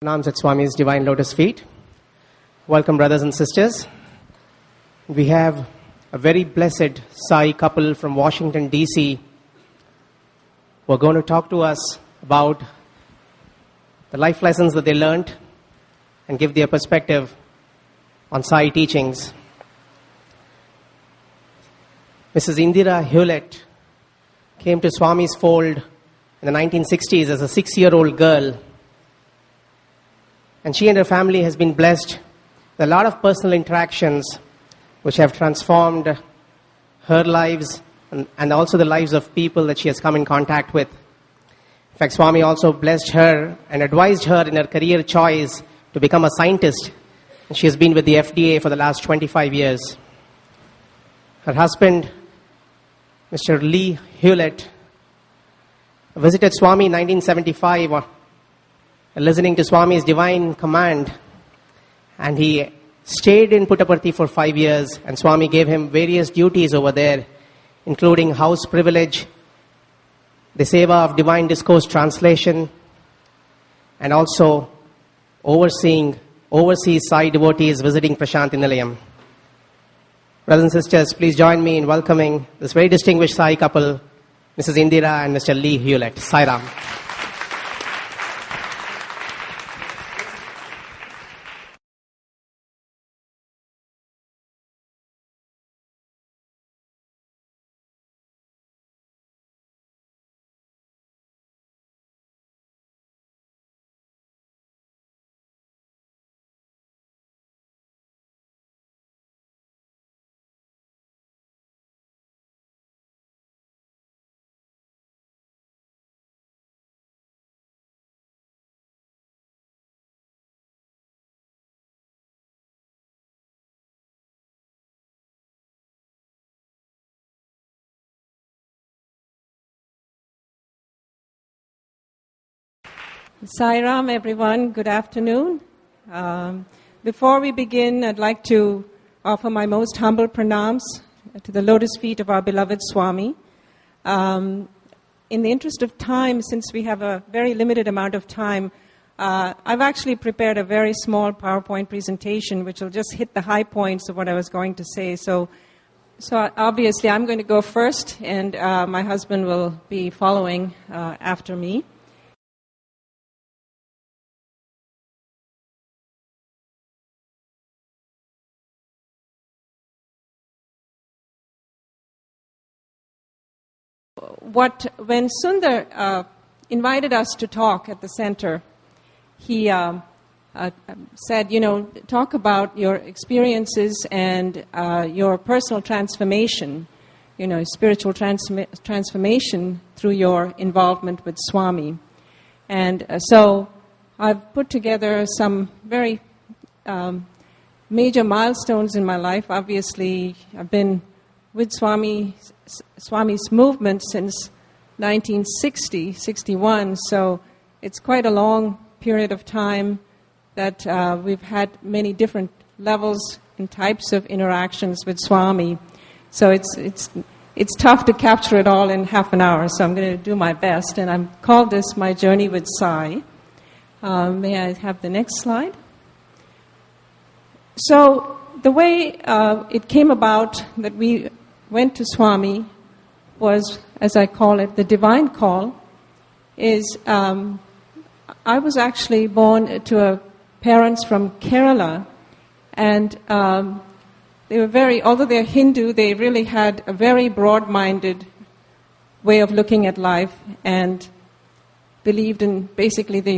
Pranams at Swami's Divine Lotus Feet. Welcome, brothers and sisters. We have a very blessed Sai couple from Washington, D.C. who are going to talk to us about the life lessons that they learned and give their perspective on Sai teachings. Mrs. Indira Hewlett came to Swami's fold in the 1960s as a 6-year-old girl. And she and her family has been blessed with a lot of personal interactions which have transformed her lives and also the lives of people that she has come in contact with. In fact, Swami also blessed her and advised her in her career choice to become a scientist. And she has been with the FDA for the last 25 years. Her husband, Mr. Lee Hewlett, visited Swami in 1975 listening to Swami's divine command, and he stayed in Puttaparthi for 5 years, and Swami gave him various duties over there, including house privilege, the seva of divine discourse translation, and also overseas Sai devotees visiting Prashanti Nilayam. Brothers and sisters, please join me in welcoming this very distinguished Sai couple, Mrs. Indira and Mr. Lee Hewlett. Sai Ram. Sai Ram, everyone. Good afternoon. Before we begin, I'd like to offer my most humble pranams to the lotus feet of our beloved Swami. In the interest of time, since we have a very limited amount of time, I've actually prepared a very small PowerPoint presentation which will just hit the high points of what I was going to say. So obviously I'm going to go first, and my husband will be following after me. When Sundar invited us to talk at the center, he said, talk about your experiences and your personal transformation, spiritual transformation through your involvement with Swami. And so I've put together some very major milestones in my life. Obviously, I've been with Swami's movement since 1960-61, so it's quite a long period of time that we've had many different levels and types of interactions with Swami. So it's tough to capture it all in half an hour, so I'm going to do my best, and I've called this My Journey with Sai. May I have the next slide? So the way it came about that we went to Swami was, as I call it, the divine call, is I was actually born to parents from Kerala, and they were although they're Hindu, they really had a very broad-minded way of looking at life and believed in basically the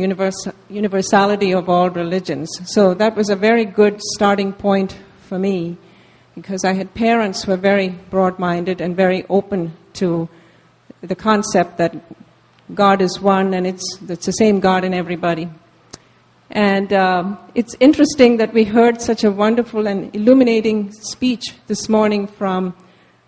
universality of all religions. So that was a very good starting point for me, because I had parents who were very broad-minded and very open to the concept that God is one and it's the same God in everybody. And it's interesting that we heard such a wonderful and illuminating speech this morning from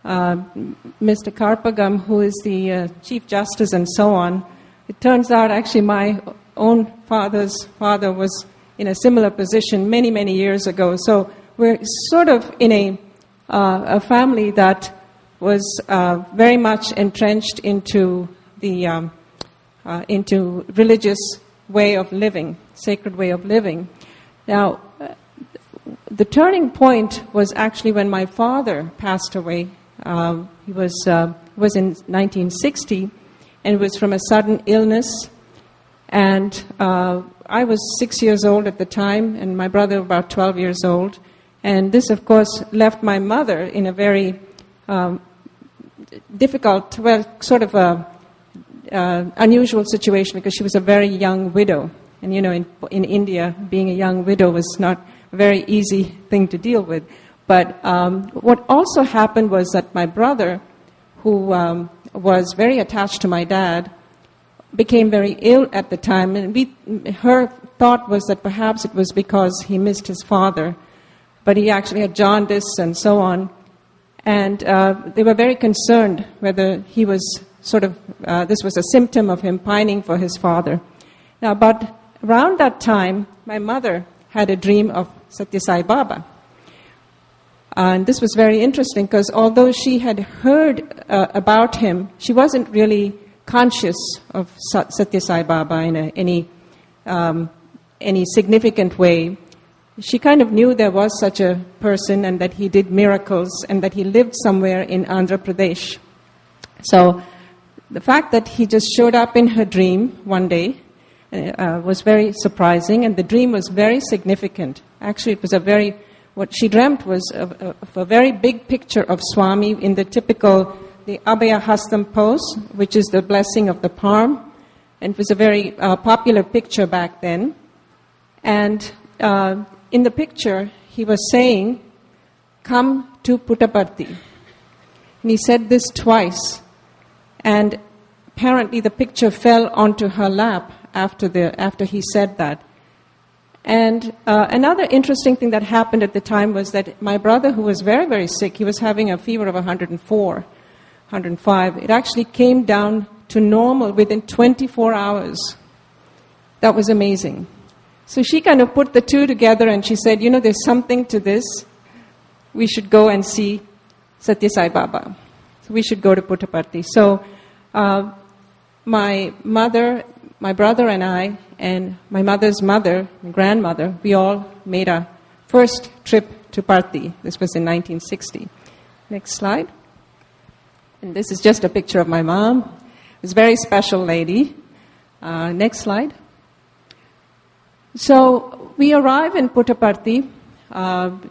Mr. Karpagam, who is the Chief Justice and so on. It turns out actually my own father's father was in a similar position many, many years ago. So we're sort of in a family that was very much entrenched into the into religious way of living, sacred way of living. Now, the turning point was actually when my father passed away. He was in 1960, and it was from a sudden illness. And I was 6 years old at the time, and my brother about 12 years old. And this, of course, left my mother in a very difficult, well, sort of a unusual situation, because she was a very young widow. And, you know, in India, being a young widow was not a very easy thing to deal with. But what also happened was that my brother, who was very attached to my dad, became very ill at the time. And her thought was that perhaps it was because he missed his father. But he actually had jaundice and so on. And they were very concerned whether he was sort of, this was a symptom of him pining for his father. Now, but around that time, my mother had a dream of Sathya Sai Baba. And this was very interesting, because although she had heard about him, she wasn't really conscious of Sathya Sai Baba in any significant way. She kind of knew there was such a person, and that he did miracles, and that he lived somewhere in Andhra Pradesh. So the fact that he just showed up in her dream one day was very surprising, and the dream was very significant. Actually, it was what she dreamt was a very big picture of Swami in the typical, the Abhaya Hastam pose, which is the blessing of the palm. And it was a very popular picture back then. And in the picture, he was saying, "Come to Puttaparthi." And he said this twice. And apparently the picture fell onto her lap after he said that. And another interesting thing that happened at the time was that my brother, who was very, very sick, he was having a fever of 104, 105. It actually came down to normal within 24 hours. That was amazing. So she kind of put the two together, and she said, you know, there's something to this. We should go and see Sathya Sai Baba. So we should go to Puttaparthi. So my mother, my brother and I, and my mother's mother, my grandmother, we all made a first trip to Parthi. This was in 1960. Next slide. And this is just a picture of my mom. It's a very special lady. Next slide. So we arrive in Puttaparthi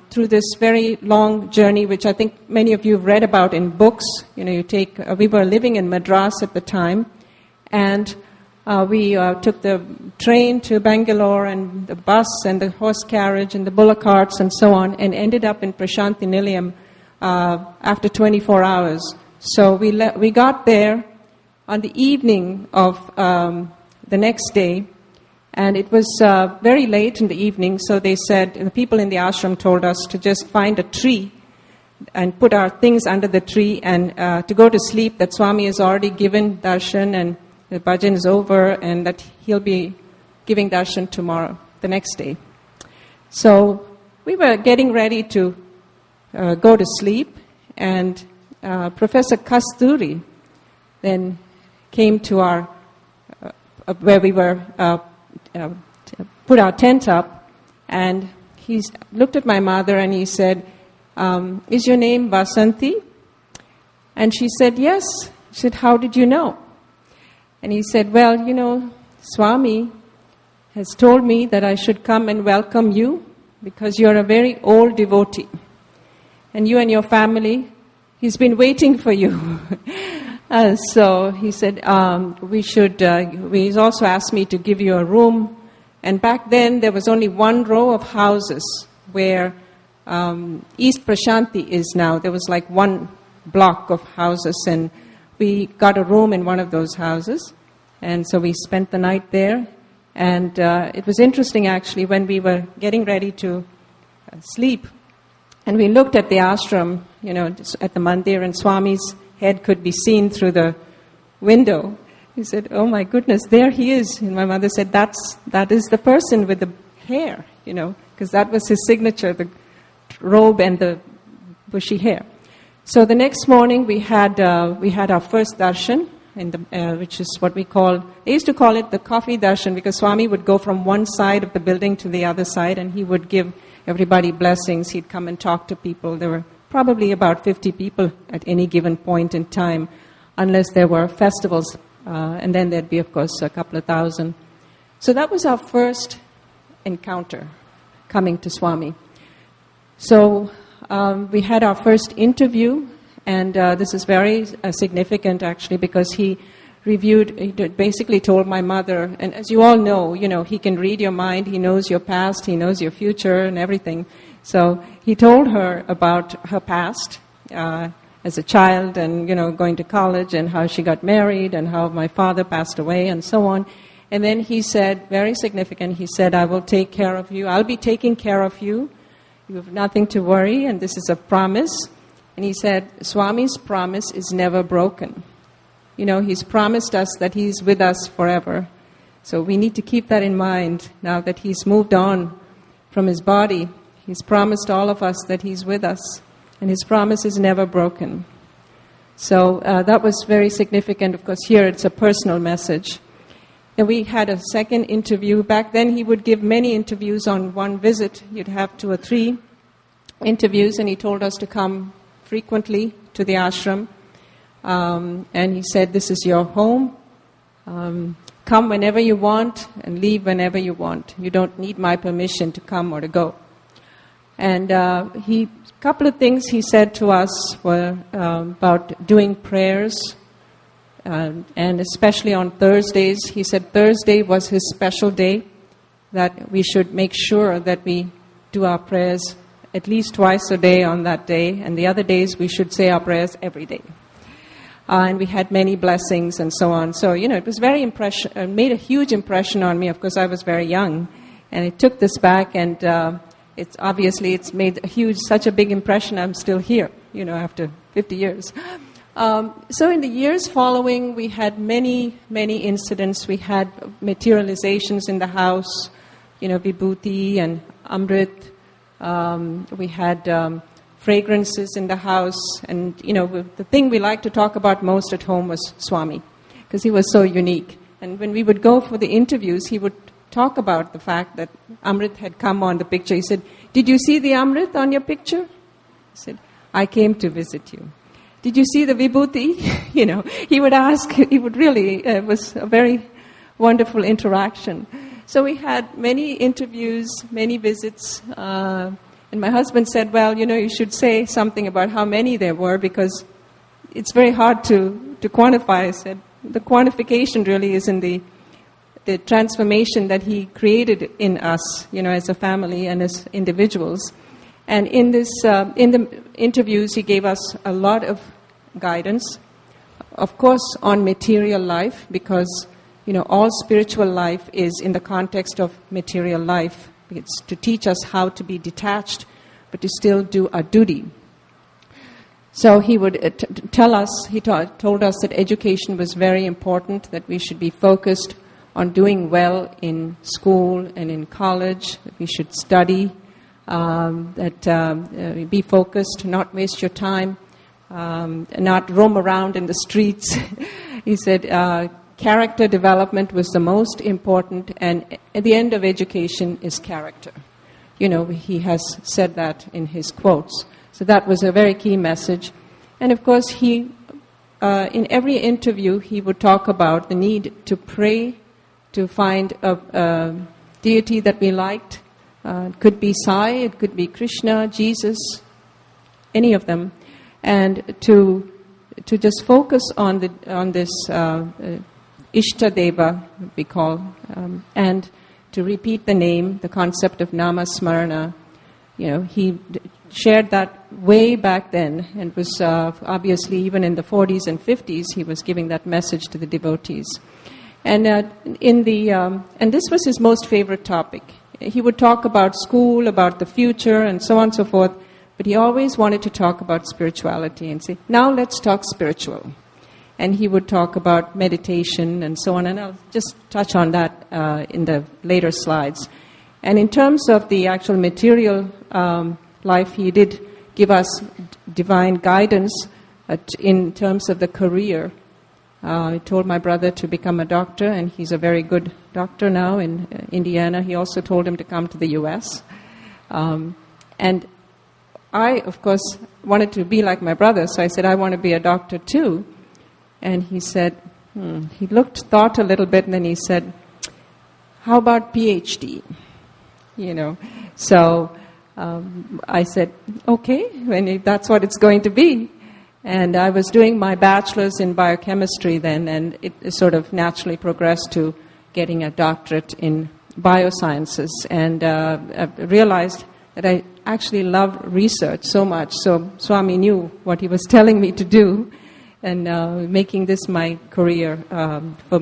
through this very long journey, which I think many of you have read about in books. You know, we were living in Madras at the time, and we took the train to Bangalore, and the bus and the horse carriage and the bullock carts and so on, and ended up in Prashanti Nilayam after 24 hours. So we got there on the evening of the next day, and it was very late in the evening, so they said, the people in the ashram told us to just find a tree and put our things under the tree and to go to sleep, that Swami has already given darshan and the bhajan is over, and that he'll be giving darshan tomorrow, the next day. So we were getting ready to go to sleep, and Professor Kasturi then came to our, where we were, put our tent up, and he looked at my mother and he said, is your name Vasanti? And she said, yes. She said, how did you know? And he said, well, you know, Swami has told me that I should come and welcome you because you're a very old devotee. And you and your family, he's been waiting for you. So he said, he's also asked me to give you a room. And back then there was only one row of houses where East Prashanti is now. There was like one block of houses, and we got a room in one of those houses. And so we spent the night there. And it was interesting, actually, when we were getting ready to sleep. And we looked at the ashram, you know, at the mandir, and Swami's head could be seen through the window. He said, oh my goodness, there he is. And my mother said, that is the person with the hair, you know, because that was his signature, the robe and the bushy hair. So the next morning we had our first darshan which is what they used to call it the coffee darshan, because Swami would go from one side of the building to the other side, and he would give everybody blessings. He'd come and talk to people. There were probably about 50 people at any given point in time, unless there were festivals, and then there'd be, of course, a couple of thousand. So that was our first encounter, coming to Swami. So we had our first interview, and this is very significant, actually, because he basically told my mother, and as you all know, he can read your mind, he knows your past, he knows your future and everything. So he told her about her past as a child, and, going to college, and how she got married, and how my father passed away, and so on. And then he said, very significant, he said, I will take care of you. I'll be taking care of you. You have nothing to worry, and this is a promise. And he said, Swami's promise is never broken. He's promised us that he's with us forever. So we need to keep that in mind now that he's moved on from his body. He's promised all of us that he's with us, and his promise is never broken. So that was very significant. Of course, here it's a personal message. And we had a second interview. Back then, he would give many interviews on one visit. You'd have 2 or 3 interviews, and he told us to come frequently to the ashram. And he said, this is your home. Come whenever you want and leave whenever you want. You don't need my permission to come or to go. And a couple of things he said to us were about doing prayers. And especially on Thursdays, he said Thursday was his special day, that we should make sure that we do our prayers at least twice a day on that day, and the other days we should say our prayers every day. And we had many blessings and so on. So, it was very made a huge impression on me. Of course, I was very young, and I took this back, and it's made such a big impression. I'm still here, after 50 years. So in the years following, we had many, many incidents. We had materializations in the house, vibhuti and amrit. We had fragrances in the house. And, the thing we liked to talk about most at home was Swami, because he was so unique. And when we would go for the interviews, he would talk about the fact that amrit had come on the picture. He said, did you see the amrit on your picture? I said, I came to visit you. Did you see the vibhuti? He would ask, it was a very wonderful interaction. So we had many interviews, many visits, and my husband said, well, you should say something about how many there were, because it's very hard to quantify. I said, the quantification really is in the transformation that he created in us, as a family and as individuals. And in the interviews, he gave us a lot of guidance, of course, on material life, because, all spiritual life is in the context of material life. It's to teach us how to be detached, but to still do our duty. So he would tell us, told us that education was very important, that we should be focused on doing well in school and in college, that we should study, be focused, not waste your time, not roam around in the streets. He said character development was the most important, and at the end of education is character. He has said that in his quotes. So that was a very key message. And of course, he, in every interview, he would talk about the need to pray, to find a deity that we liked. It could be Sai, it could be Krishna, Jesus, any of them, and to just focus on this Ishta Deva, we call, and to repeat the name, the concept of Nama Smarana. He shared that way back then, and was obviously even in the 40s and 50s, he was giving that message to the devotees. And and this was his most favorite topic. He would talk about school, about the future, and so on and so forth, but he always wanted to talk about spirituality and say, now let's talk spiritual. And he would talk about meditation and so on, and I'll just touch on that in the later slides. And in terms of the actual material life, he did give us divine guidance in terms of the career. I told my brother to become a doctor, and he's a very good doctor now in Indiana. He also told him to come to the U.S. And I, of course, wanted to be like my brother, so I said, I want to be a doctor too. And he said, he thought a little bit, and then he said, how about PhD? So I said, okay, if that's what it's going to be. And I was doing my bachelor's in biochemistry then, and it sort of naturally progressed to getting a doctorate in biosciences. And I realized that I actually love research so much. So Swami knew what he was telling me to do, and making this my career for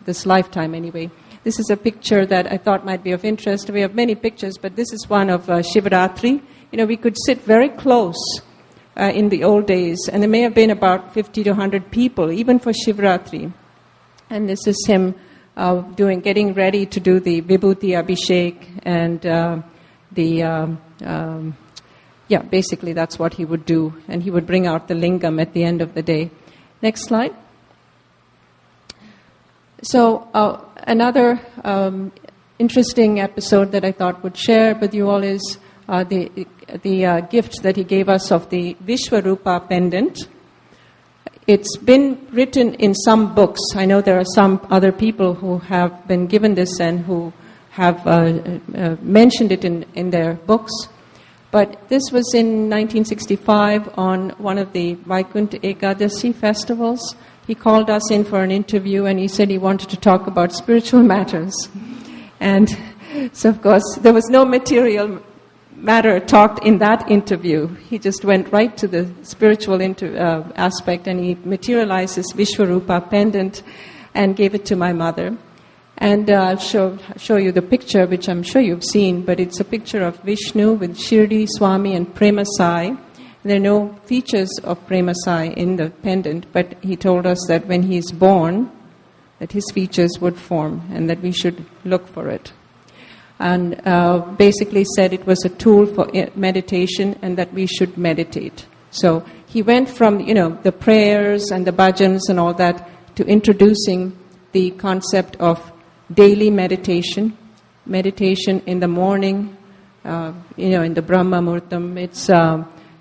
this lifetime anyway. This is a picture that I thought might be of interest. We have many pictures, but this is one of Shivaratri. We could sit very close in the old days, and there may have been about 50 to 100 people, even for Shivaratri. And this is him getting ready to do the Vibhuti Abhishek, and basically that's what he would do. And he would bring out the lingam at the end of the day. Next slide. So another interesting episode that I thought would share with you all is the gift that he gave us of the Vishwarupa pendant. It's been written in some books. I know there are some other people who have been given this and who have mentioned it in their books. But this was in 1965 on one of the Vaikuntha Ekadasi festivals. He called us in for an interview, and he said he wanted to talk about spiritual matters. And so, of course, there was no material matter talked in that interview. He just went right to the spiritual aspect, and he materialized this Vishwarupa pendant and gave it to my mother. And I'll show you the picture, which I'm sure you've seen, but it's a picture of Vishnu with Shirdi, Swami, and Prema Sai. There are no features of Prema Sai in the pendant, but he told us that when he's born, that his features would form, and that we should look for it. And basically said it was a tool for meditation, and that we should meditate. So he went from, the prayers and the bhajans and all that to introducing the concept of daily meditation in the morning, in the Brahma Murtam. It's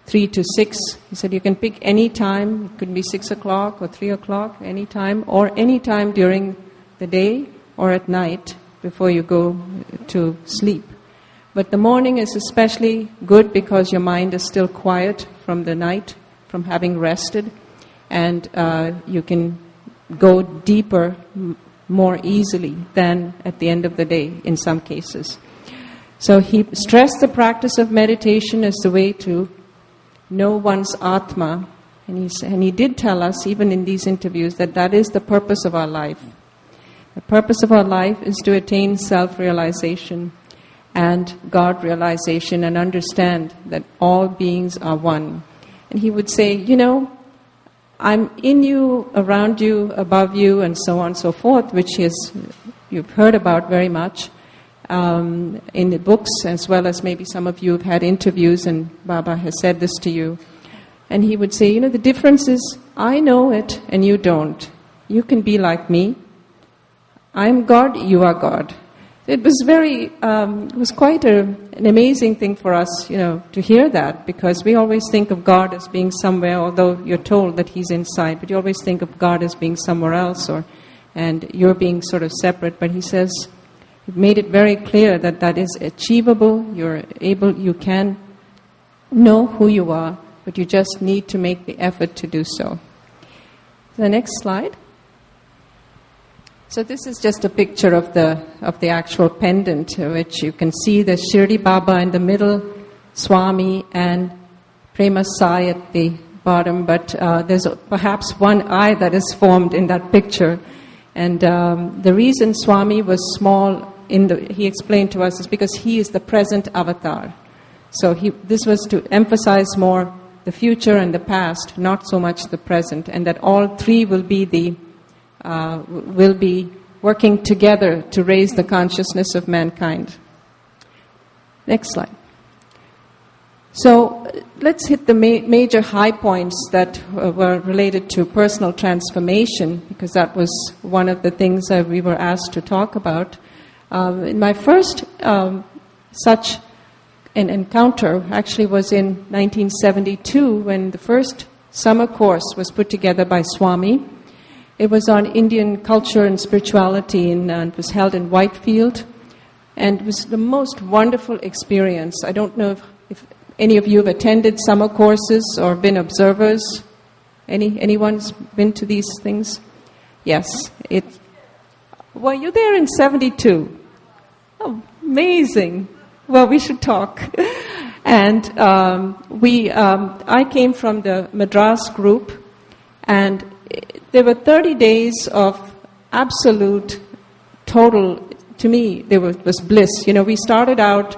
3 to 6. He said you can pick any time. It could be 6 o'clock or 3 o'clock, any time, or any time during the day or at night before you go to sleep. But the morning is especially good because your mind is still quiet from the night, from having rested, and you can go deeper more easily than at the end of the day in some cases. So he stressed the practice of meditation as the way to know one's Atma, and he did tell us, even in these interviews, that is the purpose of our life. The purpose of our life is to attain self-realization and God-realization and understand that all beings are one. And he would say, I'm in you, around you, above you, and so on and so forth, which you've heard about very much in the books, as well as maybe some of you have had interviews and Baba has said this to you. And he would say, the difference is I know it and you don't. You can be like me. I'm God, you are God. It was it was quite an amazing thing for us, to hear that, because we always think of God as being somewhere, although you're told that He's inside, but you always think of God as being somewhere else, and you're being sort of separate. But he says, he made it very clear that is achievable. You can know who you are, but you just need to make the effort to do so. The next slide. So this is just a picture of the actual pendant, which you can see the Shirdi Baba in the middle, Swami and Prema Sai at the bottom, but there's perhaps one eye that is formed in that picture. And the reason Swami was small, he explained to us, is because he is the present avatar. So this was to emphasize more the future and the past, not so much the present, and that all three will be working together to raise the consciousness of mankind. Next slide. So let's hit the major high points that were related to personal transformation, because that was one of the things that we were asked to talk about. In my first such an encounter actually was in 1972, when the first summer course was put together by Swami. It was on Indian culture and spirituality, and it was held in Whitefield. And it was the most wonderful experience. I don't know if any of you have attended summer courses or been observers. Anyone's been to these things? Yes. Were you there in 72? Oh, amazing. Well, we should talk. And I came from the Madras group, and there were 30 days of absolute, total. To me, there was bliss. We started out,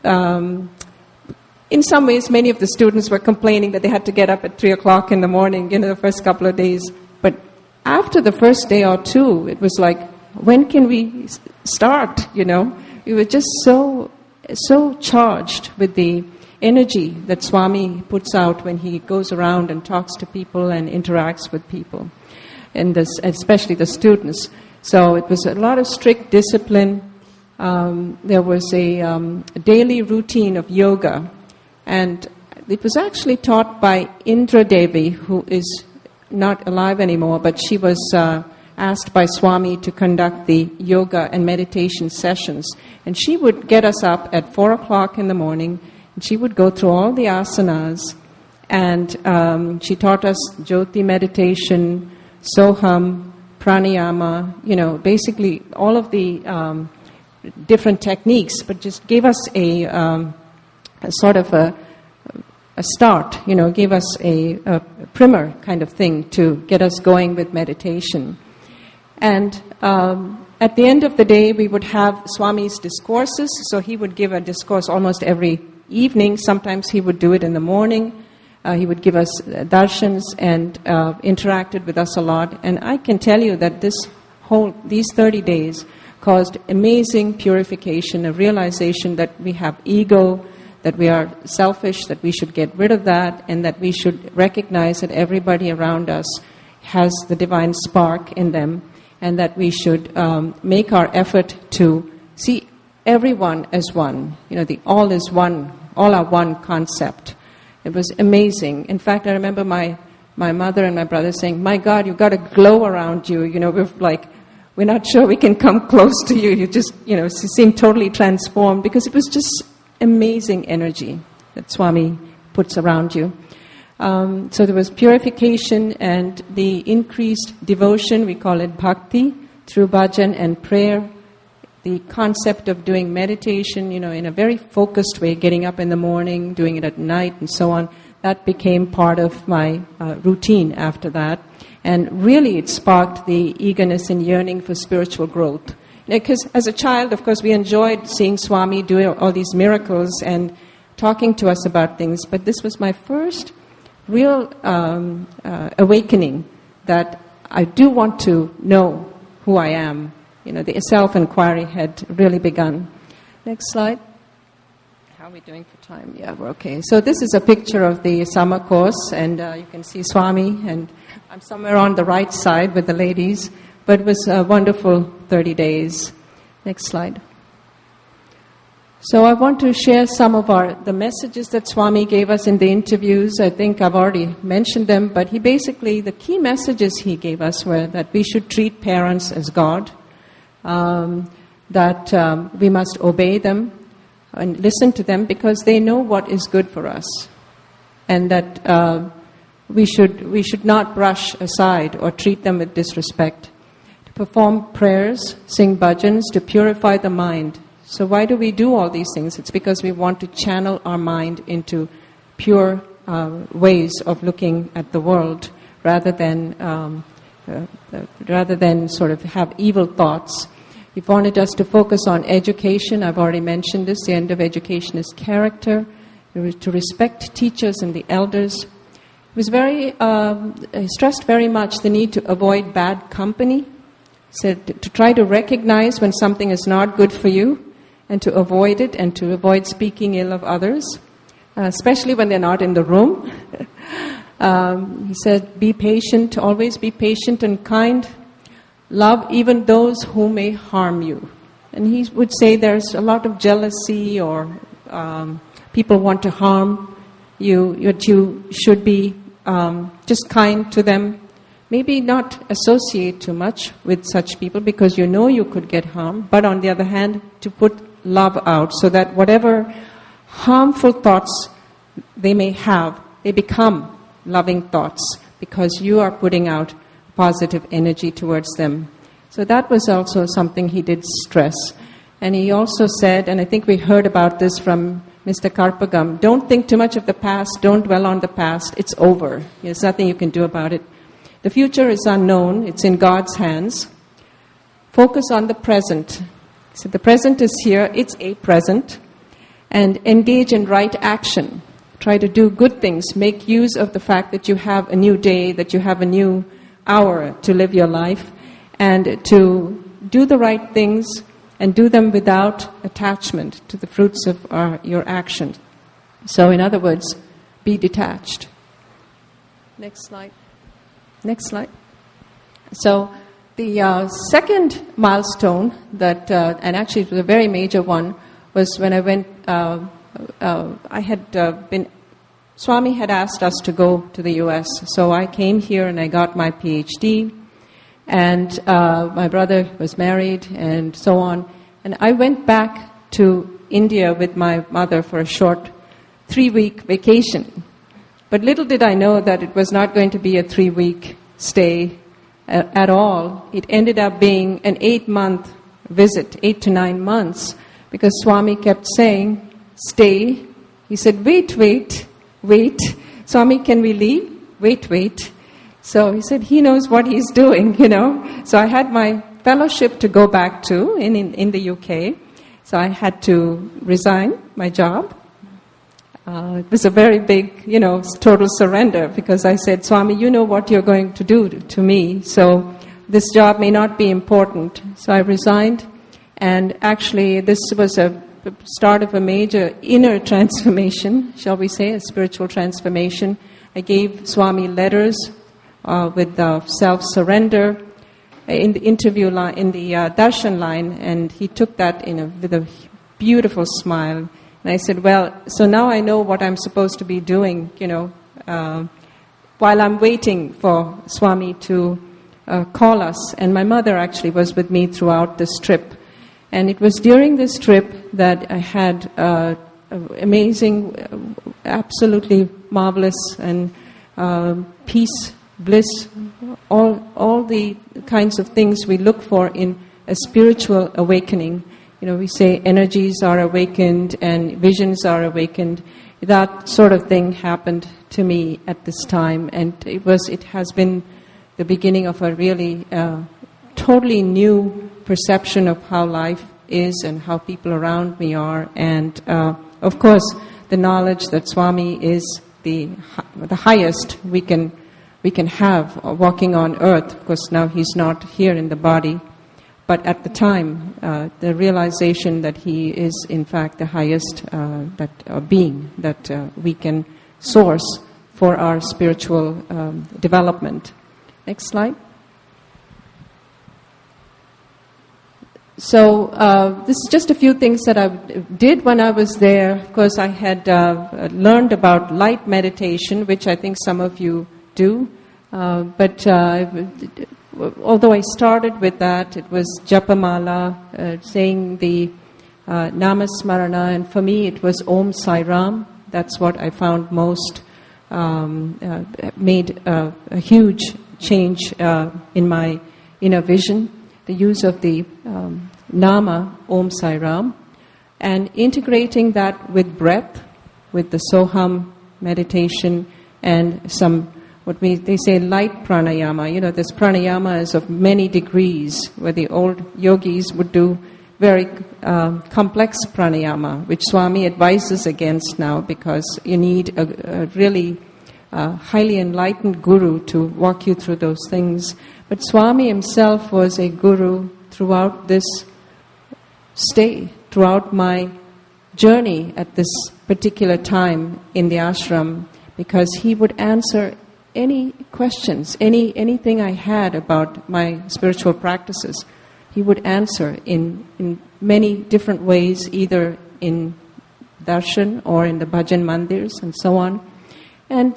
in some ways, many of the students were complaining that they had to get up at 3 o'clock in the morning, the first couple of days. But after the first day or two, it was like, when can we start, We were just so charged with the energy that Swami puts out when he goes around and talks to people and interacts with people, and especially the students. So it was a lot of strict discipline. There was a daily routine of yoga. And it was actually taught by Indira Devi, who is not alive anymore, but she was asked by Swami to conduct the yoga and meditation sessions. And she would get us up at 4 o'clock in the morning, and she would go through all the asanas. And she taught us Jyoti meditation, Soham, pranayama, basically all of the different techniques, but just gave us a sort of a start, gave us a primer kind of thing to get us going with meditation. And at the end of the day, we would have Swami's discourses, so he would give a discourse almost every evening. Sometimes he would do it in the morning. He would give us darshans and interacted with us a lot. And I can tell you that these 30 days caused amazing purification, a realization that we have ego, that we are selfish, that we should get rid of that, and that we should recognize that everybody around us has the divine spark in them, and that we should make our effort to see everyone as one. The all is one, all are one concept. It was amazing. In fact, I remember my mother and my brother saying, "My God, you've got a glow around you. We're not sure we can come close to you. You just, seem totally transformed," because it was just amazing energy that Swami puts around you. So there was purification and the increased devotion, we call it bhakti, through bhajan and prayer. The concept of doing meditation, in a very focused way, getting up in the morning, doing it at night, and so on, that became part of my routine after that. And really it sparked the eagerness and yearning for spiritual growth. Because as a child, of course, we enjoyed seeing Swami do all these miracles and talking to us about things, but this was my first real awakening that I do want to know who I am. The self-inquiry had really begun. Next slide. How are we doing for time? Yeah, we're okay. So this is a picture of the summer course, and you can see Swami, and I'm somewhere on the right side with the ladies, but it was a wonderful 30 days. Next slide. So I want to share some of the messages that Swami gave us in the interviews. I think I've already mentioned them, but the key messages he gave us were that we should treat parents as God, that we must obey them and listen to them because they know what is good for us, and that we should not brush aside or treat them with disrespect. To perform prayers, sing bhajans, to purify the mind. So why do we do all these things? It's because we want to channel our mind into pure ways of looking at the world, rather than sort of have evil thoughts. He wanted us to focus on education. I've already mentioned this. The end of education is character. To respect teachers and the elders. He was he stressed very much the need to avoid bad company. He said to try to recognize when something is not good for you, and to avoid it, and to avoid speaking ill of others. especially when they're not in the room. He said, be patient, always be patient and kind. Love even those who may harm you. And he would say there's a lot of jealousy or people want to harm you, that you should be just kind to them. Maybe not associate too much with such people because you know you could get harmed. But on the other hand, to put love out so that whatever harmful thoughts they may have, they become loving thoughts because you are putting out positive energy towards them. So that was also something he did stress. And he also said, and I think we heard about this from Mr. Karpagam, don't think too much of the past, don't dwell on the past, it's over. There's nothing you can do about it. The future is unknown, it's in God's hands. Focus on the present. So the present is here, it's a present. And engage in right action. Try to do good things. Make use of the fact that you have a new day, that you have a new hour to live your life. And to do the right things and do them without attachment to the fruits of your actions. So in other words, be detached. Next slide. Next slide. So the second milestone that, and actually it was a very major one, was when I went, I had been, Swami had asked us to go to the US. So I came here and I got my PhD. And my brother was married and so on. And I went back to India with my mother for a short 3-week vacation. But little did I know that it was not going to be a 3-week stay at all. It ended up being an 8-month visit, 8 to 9 months, because Swami kept saying, stay. He said, wait. Swami, can we leave? Wait. So he said, he knows what he's doing, So I had my fellowship to go back to in the UK. So I had to resign my job. It was a very big, total surrender because I said, Swami, you know what you're going to do to me. So this job may not be important. So I resigned. And actually, this was a start of a major inner transformation, shall we say, a spiritual transformation. I gave Swami letters with self-surrender in the interview line, in the darshan line, and he took that with a beautiful smile. And I said, well, so now I know what I'm supposed to be doing, while I'm waiting for Swami to call us. And my mother actually was with me throughout this trip. And it was during this trip that I had amazing, absolutely marvelous and peace, bliss, all the kinds of things we look for in a spiritual awakening. We say energies are awakened and visions are awakened. That sort of thing happened to me at this time, and it has been the beginning of a really totally new perception of how life is and how people around me are, and of course the knowledge that Swami is the highest we can have walking on earth. Of course, now he's not here in the body, but at the time, the realization that he is in fact the highest being that we can source for our spiritual development. Next slide. So this is just a few things that I did when I was there. Of course, I had learned about light meditation, which I think some of you do. But although I started with that, it was Japamala, saying the Namasmarana, and for me it was Om Sai Ram. That's what I found most made a huge change in my inner vision. The use of the Nama, Om Sai Ram, and integrating that with breath, with the Soham meditation, and some, they say light pranayama. This pranayama is of many degrees, where the old yogis would do very complex pranayama, which Swami advises against now, because you need a really highly enlightened guru to walk you through those things. But Swami himself was a guru throughout this stay, throughout my journey at this particular time in the ashram, because he would answer any questions, anything I had about my spiritual practices. He would answer in many different ways, either in darshan or in the bhajan mandirs and so on. And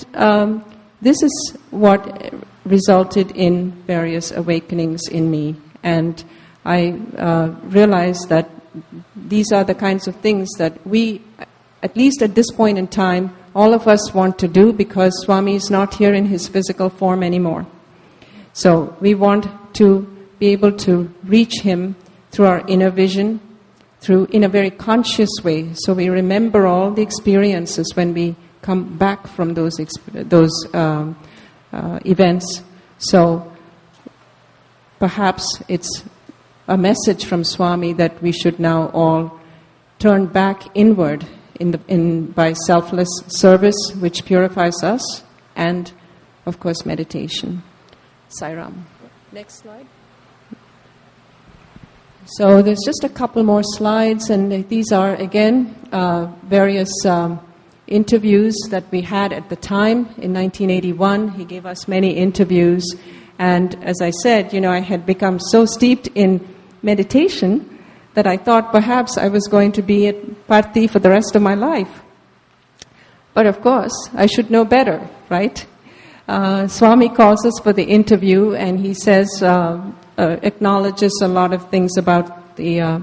this is what resulted in various awakenings in me. And I realized that these are the kinds of things that we, at least at this point in time, all of us want to do, because Swami is not here in his physical form anymore. So we want to be able to reach him through our inner vision, in a very conscious way. So we remember all the experiences when we come back from those events. So perhaps it's a message from Swami that we should now all turn back inward by selfless service, which purifies us, and of course meditation. Sairam. Next slide. So there's just a couple more slides, and these are again various interviews that we had at the time in 1981. He gave us many interviews, and as I said, I had become so steeped in meditation that I thought perhaps I was going to be at Parthi for the rest of my life. But of course, I should know better, right? Swami calls us for the interview, and he says, acknowledges a lot of things about the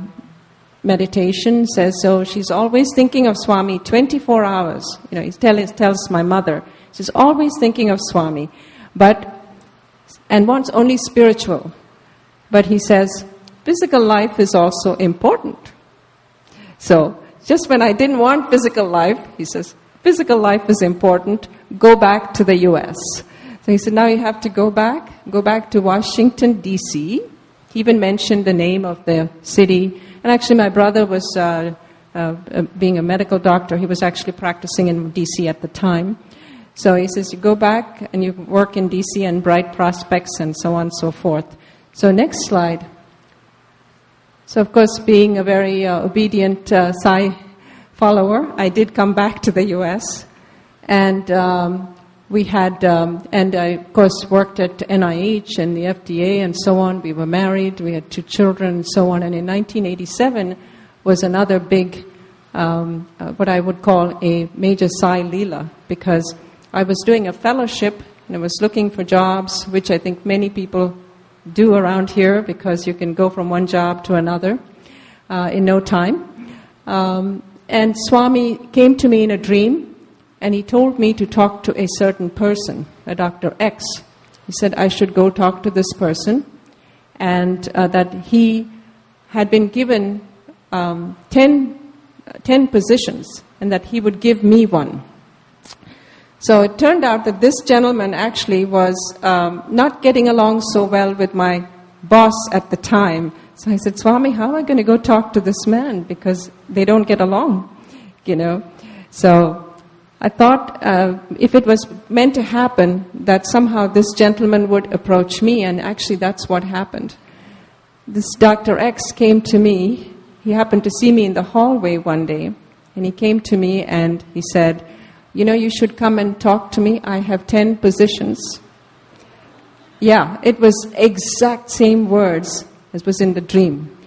meditation, says, so she's always thinking of Swami 24 hours. He tells my mother, she's always thinking of Swami, and wants only spiritual. But he says, physical life is also important. So, just when I didn't want physical life, he says, physical life is important, go back to the U.S. So he said, now you have to go back to Washington, D.C. He even mentioned the name of the city. And actually my brother was, being a medical doctor, he was actually practicing in D.C. at the time. So he says, you go back and you work in D.C. and bright prospects and so on and so forth. So next slide. So of course, being a very obedient Sai follower, I did come back to the U.S. and we had, and I of course worked at NIH and the FDA and so on. We were married, we had 2 children and so on. And in 1987 was another big, what I would call a major Sai Leela, because I was doing a fellowship and I was looking for jobs, which I think many people do around here, because you can go from one job to another in no time. And Swami came to me in a dream, and he told me to talk to a certain person, a Dr. X. He said I should go talk to this person, and that he had been given 10 positions, and that he would give me one. So it turned out that this gentleman actually was not getting along so well with my boss at the time. So I said, Swami, how am I going to go talk to this man? Because they don't get along, So I thought if it was meant to happen, that somehow this gentleman would approach me, and actually that's what happened. This Dr. X came to me. He happened to see me in the hallway one day, and he came to me and he said, you should come and talk to me. I have 10 positions. Yeah, it was exact same words as was in the dream.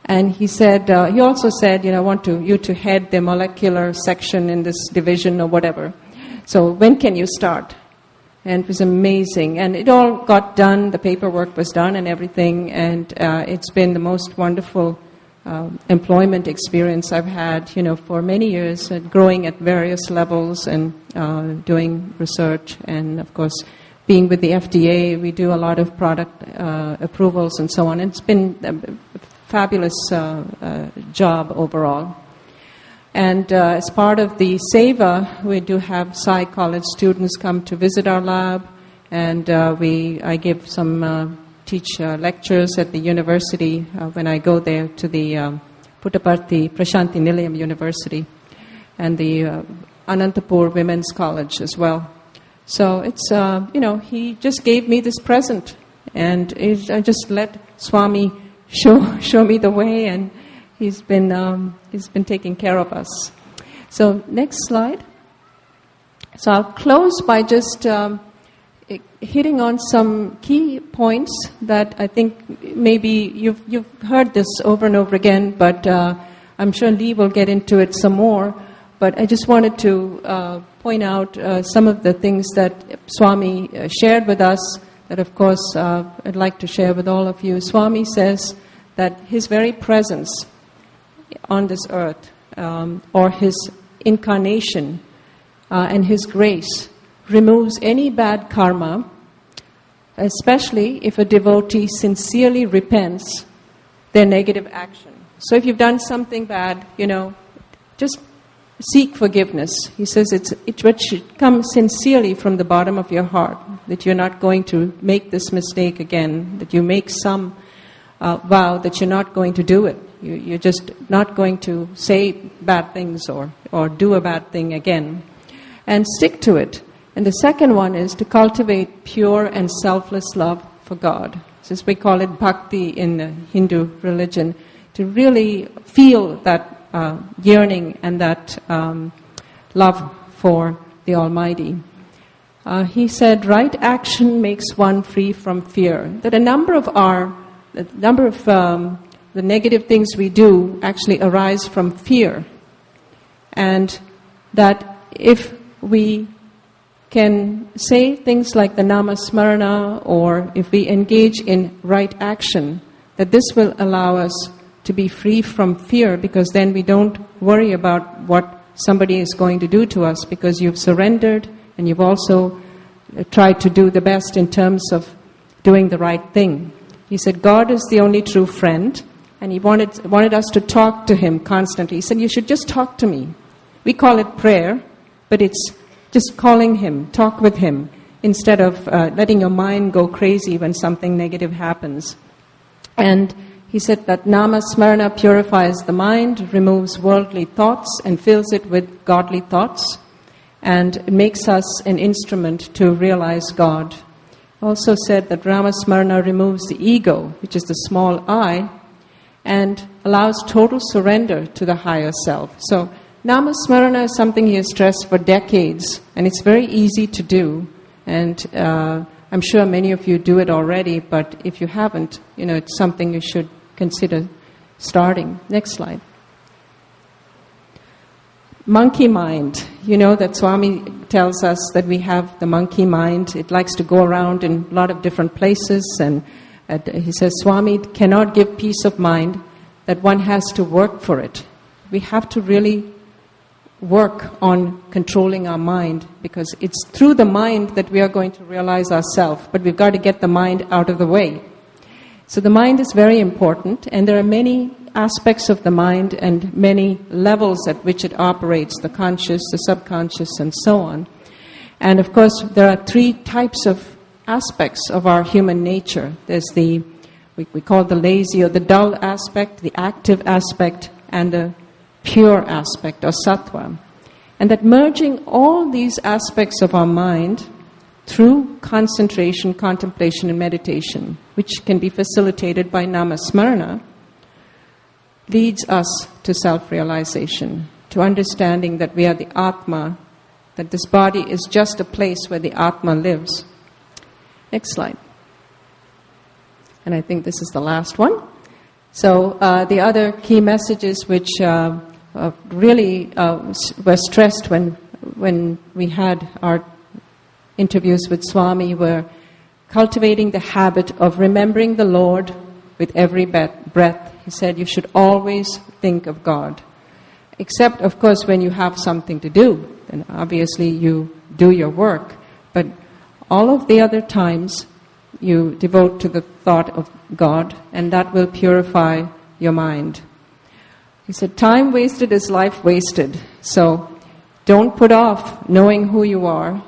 And he said, he also said, I want you to head the molecular section in this division or whatever. So when can you start? And it was amazing. And it all got done. The paperwork was done and everything. And it's been the most wonderful employment experience I've had, for many years, growing at various levels and doing research, and of course being with the FDA, we do a lot of product approvals and so on. And it's been a fabulous job overall. And as part of the Seva, we do have Sai College students come to visit our lab, and I give some teach lectures at the university when I go there to the Puttaparthi Prashanti Nilayam University and the Anantapur Women's College as well. So it's, he just gave me this present, and I just let Swami show me the way, and he's been taking care of us. So next slide. So I'll close by just hitting on some key points that I think maybe you've heard this over and over again, but I'm sure Lee will get into it some more. But I just wanted to point out some of the things that Swami shared with us that, of course, I'd like to share with all of you. Swami says that his very presence on this earth, or his incarnation and his grace, removes any bad karma, especially if a devotee sincerely repents their negative action. So if you've done something bad, just seek forgiveness. He says it should come sincerely from the bottom of your heart, that you're not going to make this mistake again, that you make some vow that you're not going to do it. You're just not going to say bad things or do a bad thing again. And stick to it. And the second one is to cultivate pure and selfless love for God. Since we call it bhakti in the Hindu religion, to really feel that yearning and that love for the Almighty. He said, right action makes one free from fear. That a number of the negative things we do actually arise from fear. And that if we can say things like the Namasmarana, or if we engage in right action, that this will allow us to be free from fear, because then we don't worry about what somebody is going to do to us, because you've surrendered and you've also tried to do the best in terms of doing the right thing. He said God is the only true friend, and he wanted us to talk to him constantly. He said, you should just talk to me. We call it prayer, but it's just calling him, talk with him, instead of letting your mind go crazy when something negative happens. And he said that Namasmarana purifies the mind, removes worldly thoughts, and fills it with godly thoughts, and makes us an instrument to realize God. Also said that Namasmarana removes the ego, which is the small I, and allows total surrender to the higher self. So Namasmarana is something he has stressed for decades, and it's very easy to do. And I'm sure many of you do it already, but if you haven't, it's something you should consider starting. Next slide. Monkey mind. That Swami tells us that we have the monkey mind. It likes to go around in a lot of different places, and he says Swami cannot give peace of mind, that one has to work for it. We have to really work on controlling our mind, because it's through the mind that we are going to realize ourselves, but we've got to get the mind out of the way. So the mind is very important, and there are many aspects of the mind and many levels at which it operates, the conscious, the subconscious, and so on. And of course, there are three types of aspects of our human nature. There's we call the lazy or the dull aspect, the active aspect, and the pure aspect, or sattva. And that merging all these aspects of our mind through concentration, contemplation, and meditation, which can be facilitated by Namasmarana, leads us to self-realization, to understanding that we are the Atma, that this body is just a place where the Atma lives. Next slide. And I think this is the last one. So the other key messages which really were stressed when we had our interviews with Swami were cultivating the habit of remembering the Lord with every breath. He said you should always think of God. Except, of course, when you have something to do, then obviously you do your work. But all of the other times you devote to the thought of God, and that will purify your mind. He said, time wasted is life wasted. So don't put off knowing who you are,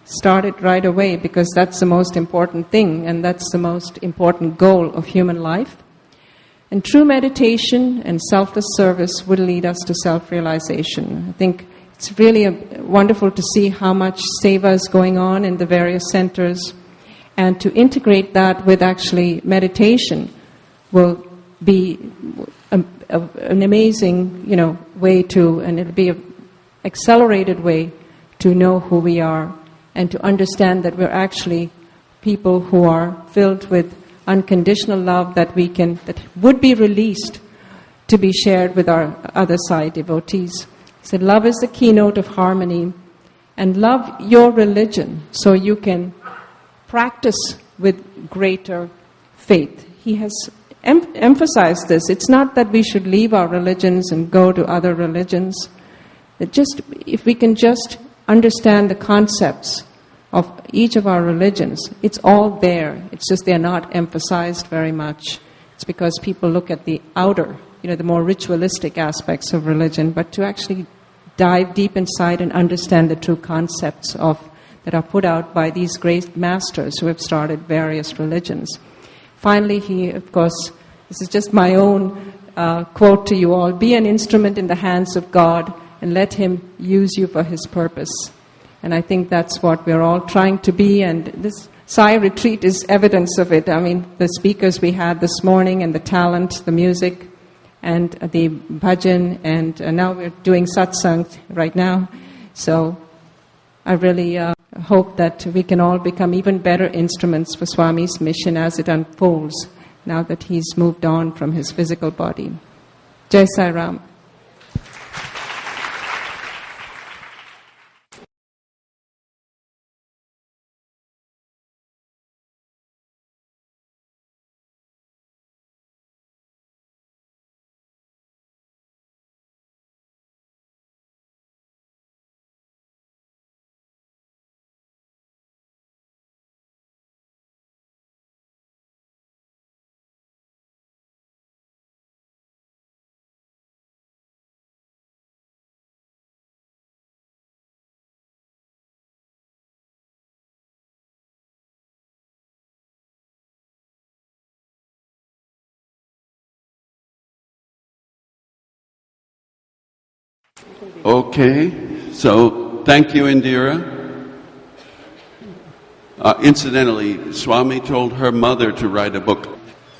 Start it right away, because that's the most important thing, and that's the most important goal of human life. And true meditation and selfless service will lead us to self-realization. I think it's really wonderful to see how much seva is going on in the various centers, and to integrate that with actually meditation will be an amazing, way to, and it'll be an accelerated way to know who we are and to understand that we're actually people who are filled with unconditional love that would be released to be shared with our other side devotees. He said, love is the keynote of harmony, and love your religion so you can practice with greater faith. He has emphasized this. It's not that we should leave our religions and go to other religions. If we can just understand the concepts of each of our religions, it's all there. It's just they're not emphasized very much. It's because people look at the outer, the more ritualistic aspects of religion, but to actually dive deep inside and understand the true concepts that are put out by these great masters who have started various religions. Finally, he, of course, this is just my own quote to you all, be an instrument in the hands of God and let Him use you for His purpose. And I think that's what we're all trying to be, and this Sai retreat is evidence of it. I mean, the speakers we had this morning and the talent, the music, and the bhajan, and now we're doing satsang right now. So I really hope that we can all become even better instruments for Swami's mission as it unfolds, now that he's moved on from his physical body. Jai Sai Ram. Okay, so thank you, Indira. Incidentally, Swami told her mother to write a book.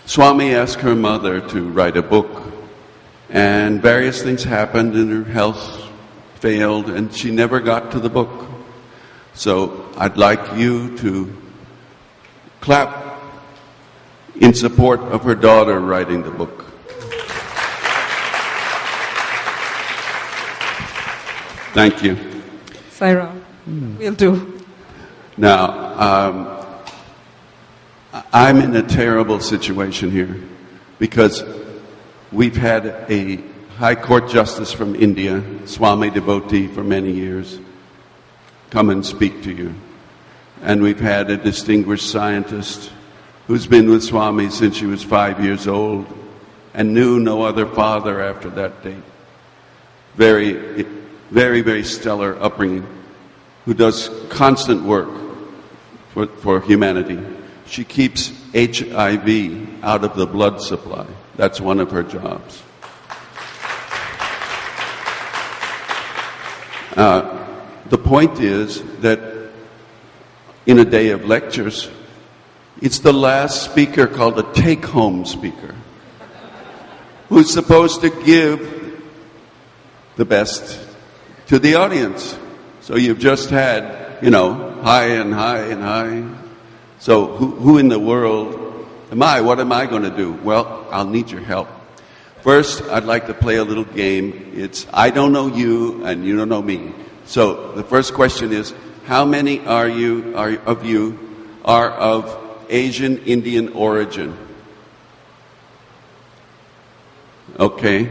Swami asked her mother to write a book, and various things happened and her health failed and she never got to the book. So I'd like you to clap in support of her daughter writing the book. Thank you. Sai Ram. We'll do. Now, I'm in a terrible situation here because we've had a High Court Justice from India, Swami devotee for many years, come and speak to you. And we've had a distinguished scientist who's been with Swami since she was 5 years old and knew no other father after that date. Very, very stellar upbringing, who does constant work for humanity. She keeps HIV out of the blood supply. That's one of her jobs. The point is that in a day of lectures, it's the last speaker called a take-home speaker who's supposed to give the best to the audience. So you've just had, high and high and high. So who in the world am I? What am I going to do? Well, I'll need your help. First, I'd like to play a little game. It's I don't know you and you don't know me. So the first question is, how many of you are of Asian Indian origin? Okay.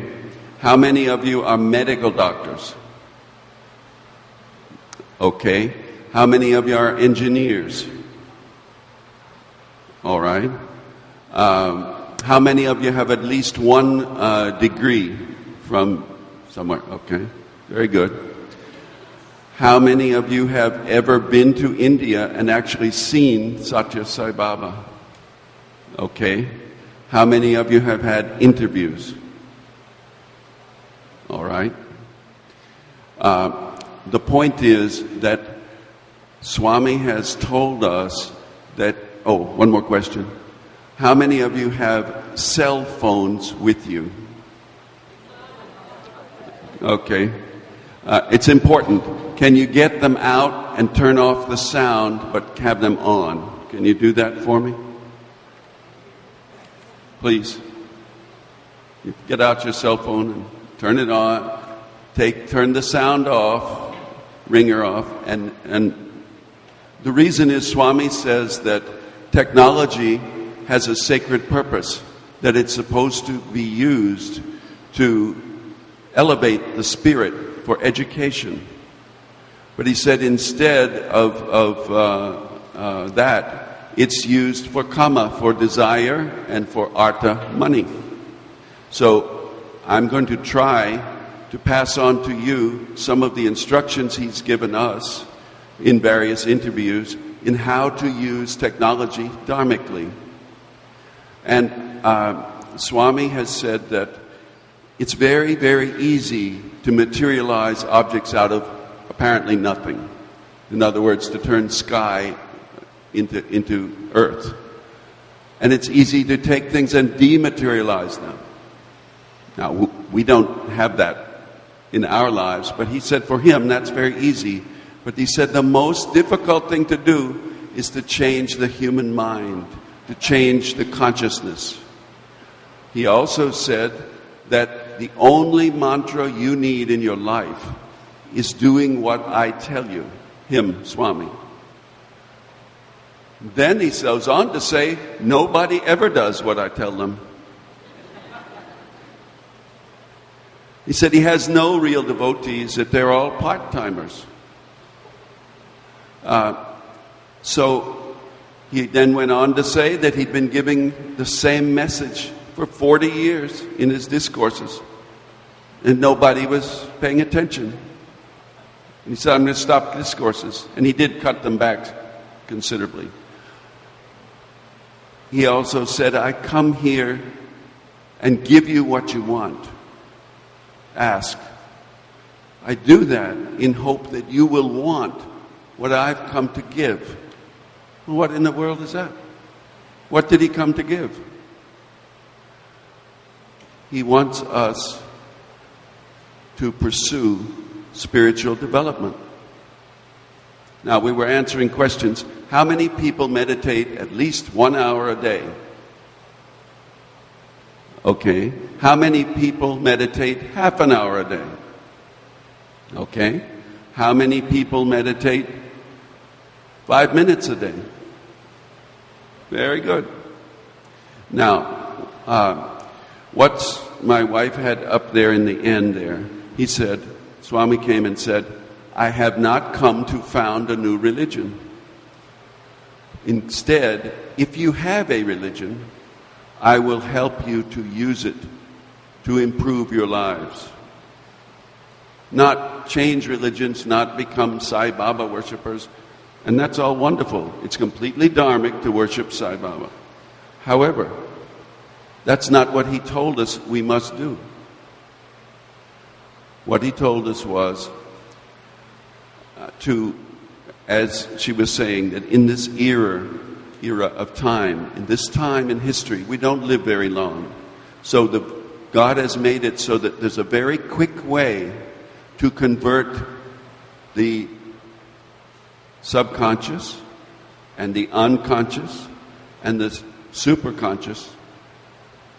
How many of you are medical doctors? Okay. How many of you are engineers? All right. How many of you have at least one degree from somewhere? Okay. Very good. How many of you have ever been to India and actually seen Sathya Sai Baba? Okay. How many of you have had interviews? All right. The point is that Swami has told us that, one more question. How many of you have cell phones with you? Okay. It's important. Can you get them out and turn off the sound, but have them on? Can you do that for me? Please. You get out your cell phone and turn it on. Turn the sound off, ringer off, and the reason is Swami says that technology has a sacred purpose, that it's supposed to be used to elevate the spirit for education. But he said instead of that, it's used for kama, for desire, and for artha, money. So I'm going to try to pass on to you some of the instructions he's given us in various interviews in how to use technology dharmically. And Swami has said that it's very, very easy to materialize objects out of apparently nothing. In other words, to turn sky into earth. And it's easy to take things and dematerialize them. Now, we don't have that in our lives, but he said for him that's very easy. But he said the most difficult thing to do is to change the human mind, to change the consciousness. He also said that the only mantra you need in your life is doing what I tell you. Him, Swami. Then he goes on to say, nobody ever does what I tell them. He said he has no real devotees, that they're all part-timers. So he then went on to say that he'd been giving the same message for 40 years in his discourses, and nobody was paying attention. And he said, I'm going to stop discourses. And he did cut them back considerably. He also said, I come here and give you what you want. Ask. I do that in hope that you will want what I've come to give. What in the world is that? What did he come to give? He wants us to pursue spiritual development. Now, we were answering questions. How many people meditate at least 1 hour a day? Okay. How many people meditate half an hour a day? Okay. How many people meditate 5 minutes a day? Very good. Now, what's my wife had up there in the end there? He said, Swami came and said, I have not come to found a new religion. Instead, if you have a religion, I will help you to use it to improve your lives. Not change religions, not become Sai Baba worshippers. And that's all wonderful. It's completely dharmic to worship Sai Baba. However, that's not what he told us we must do. What he told us was to, as she was saying, that in this era of time, in this time in history, we don't live very long. So God has made it so that there's a very quick way to convert the subconscious and the unconscious and the superconscious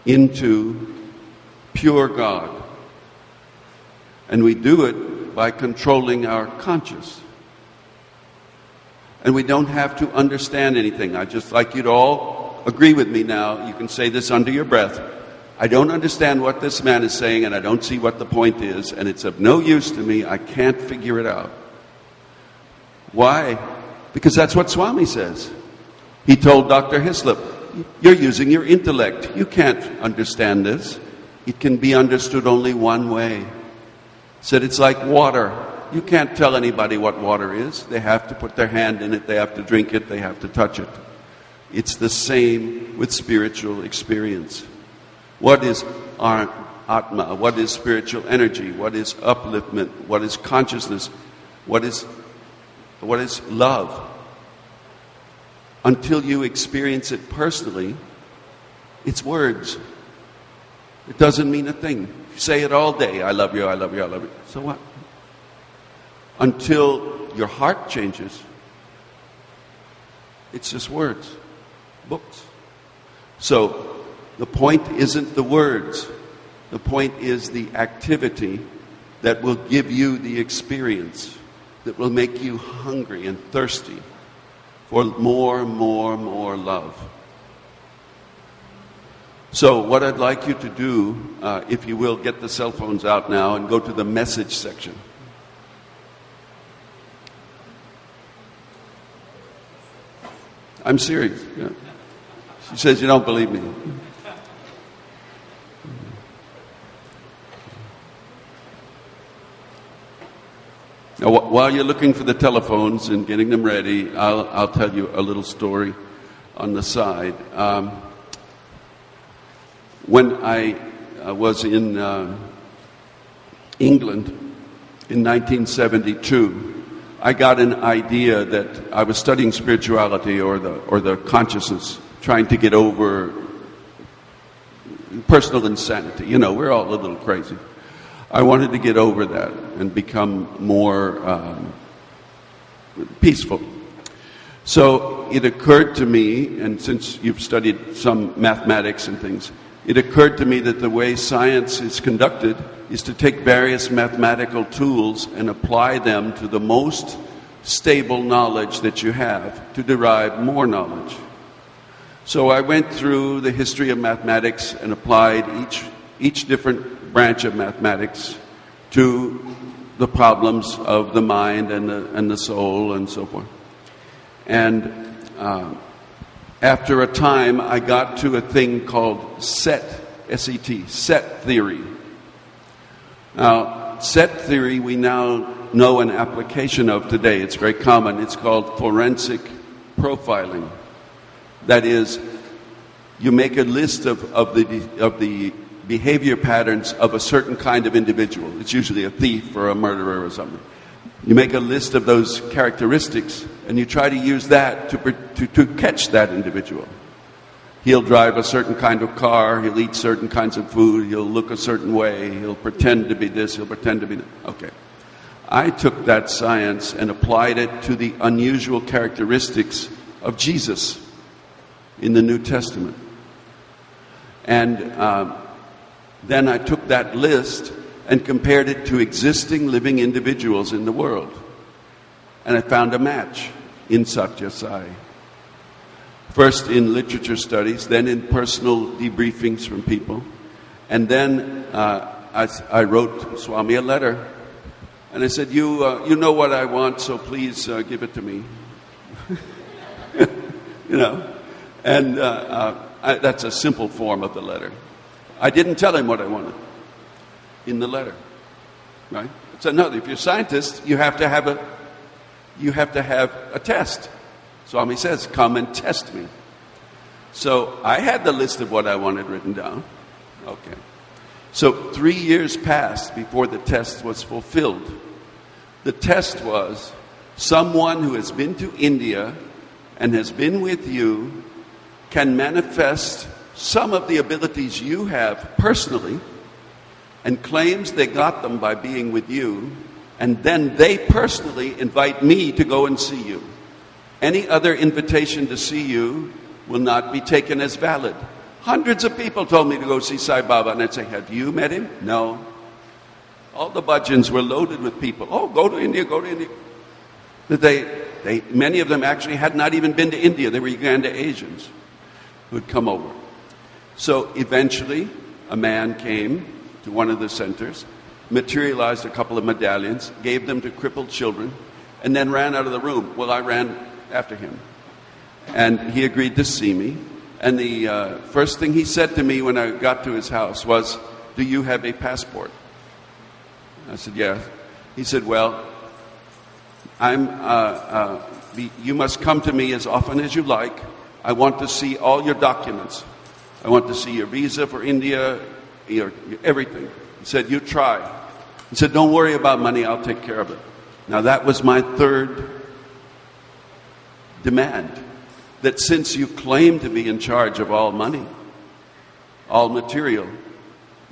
into pure God. And we do it by controlling our conscious. And we don't have to understand anything. I'd just like you to all agree with me now. You can say this under your breath. I don't understand what this man is saying, and I don't see what the point is, and it's of no use to me. I can't figure it out. Why? Because that's what Swami says. He told Dr. Hislop, you're using your intellect. You can't understand this. It can be understood only one way. He said it's like water. You can't tell anybody what water is. They have to put their hand in it. They have to drink it. They have to touch it. It's the same with spiritual experience. What is our Atma? What is spiritual energy? What is upliftment? What is consciousness? What is love? Until you experience it personally, it's words. It doesn't mean a thing. You say it all day, I love you, I love you, I love you. So what? Until your heart changes, it's just words, books. So the point isn't the words. The point is the activity that will give you the experience, that will make you hungry and thirsty for more love. So what I'd like you to do, if you will, get the cell phones out now and go to the message section. I'm serious. Yeah. She says, you don't believe me. Now, while you're looking for the telephones and getting them ready, I'll tell you a little story on the side. When I was in England in 1972, I got an idea that I was studying spirituality or the consciousness, trying to get over personal insanity. You know, we're all a little crazy. I wanted to get over that and become more peaceful. So it occurred to me, and since you've studied some mathematics and things, it occurred to me that the way science is conducted is to take various mathematical tools and apply them to the most stable knowledge that you have to derive more knowledge. So I went through the history of mathematics and applied each different branch of mathematics to the problems of the mind and the soul and so forth. And after a time, I got to a thing called set, S-E-T, set theory. Now, set theory we now know an application of today. It's very common. It's called forensic profiling. That is, you make a list of the behavior patterns of a certain kind of individual. It's usually a thief or a murderer or something. You make a list of those characteristics, and you try to use that to catch that individual. He'll drive a certain kind of car, he'll eat certain kinds of food, he'll look a certain way, he'll pretend to be this, he'll pretend to be that. Okay. I took that science and applied it to the unusual characteristics of Jesus in the New Testament. And then I took that list and compared it to existing living individuals in the world. And I found a match in Sathya Sai. First in literature studies, then in personal debriefings from people. And then I wrote Swami a letter. And I said, you know what I want, so please give it to me. You know. And that's a simple form of the letter. I didn't tell him what I wanted in the letter, right? It's another. If you're a scientist, you have to have a test. Swami says, "Come and test me." So I had the list of what I wanted written down. Okay. So 3 years passed before the test was fulfilled. The test was someone who has been to India and has been with you can manifest some of the abilities you have personally and claims they got them by being with you, and then they personally invite me to go and see you. Any other invitation to see you will not be taken as valid. Hundreds of people told me to go see Sai Baba, and I'd say, have you met him? No. All the bhajans were loaded with people. Oh, go to India, go to India. Many of them actually had not even been to India. They were Uganda Asians who had come over. So eventually, a man came to one of the centers, materialized a couple of medallions, gave them to crippled children, and then ran out of the room. Well, I ran after him. And he agreed to see me. And the first thing he said to me when I got to his house was, "Do you have a passport?" I said, "Yes." He said, "Well, you must come to me as often as you like. I want to see all your documents. I want to see your visa for India, your everything." He said, "You try." He said, "Don't worry about money, I'll take care of it." Now that was my third demand, that since you claim to be in charge of all money, all material,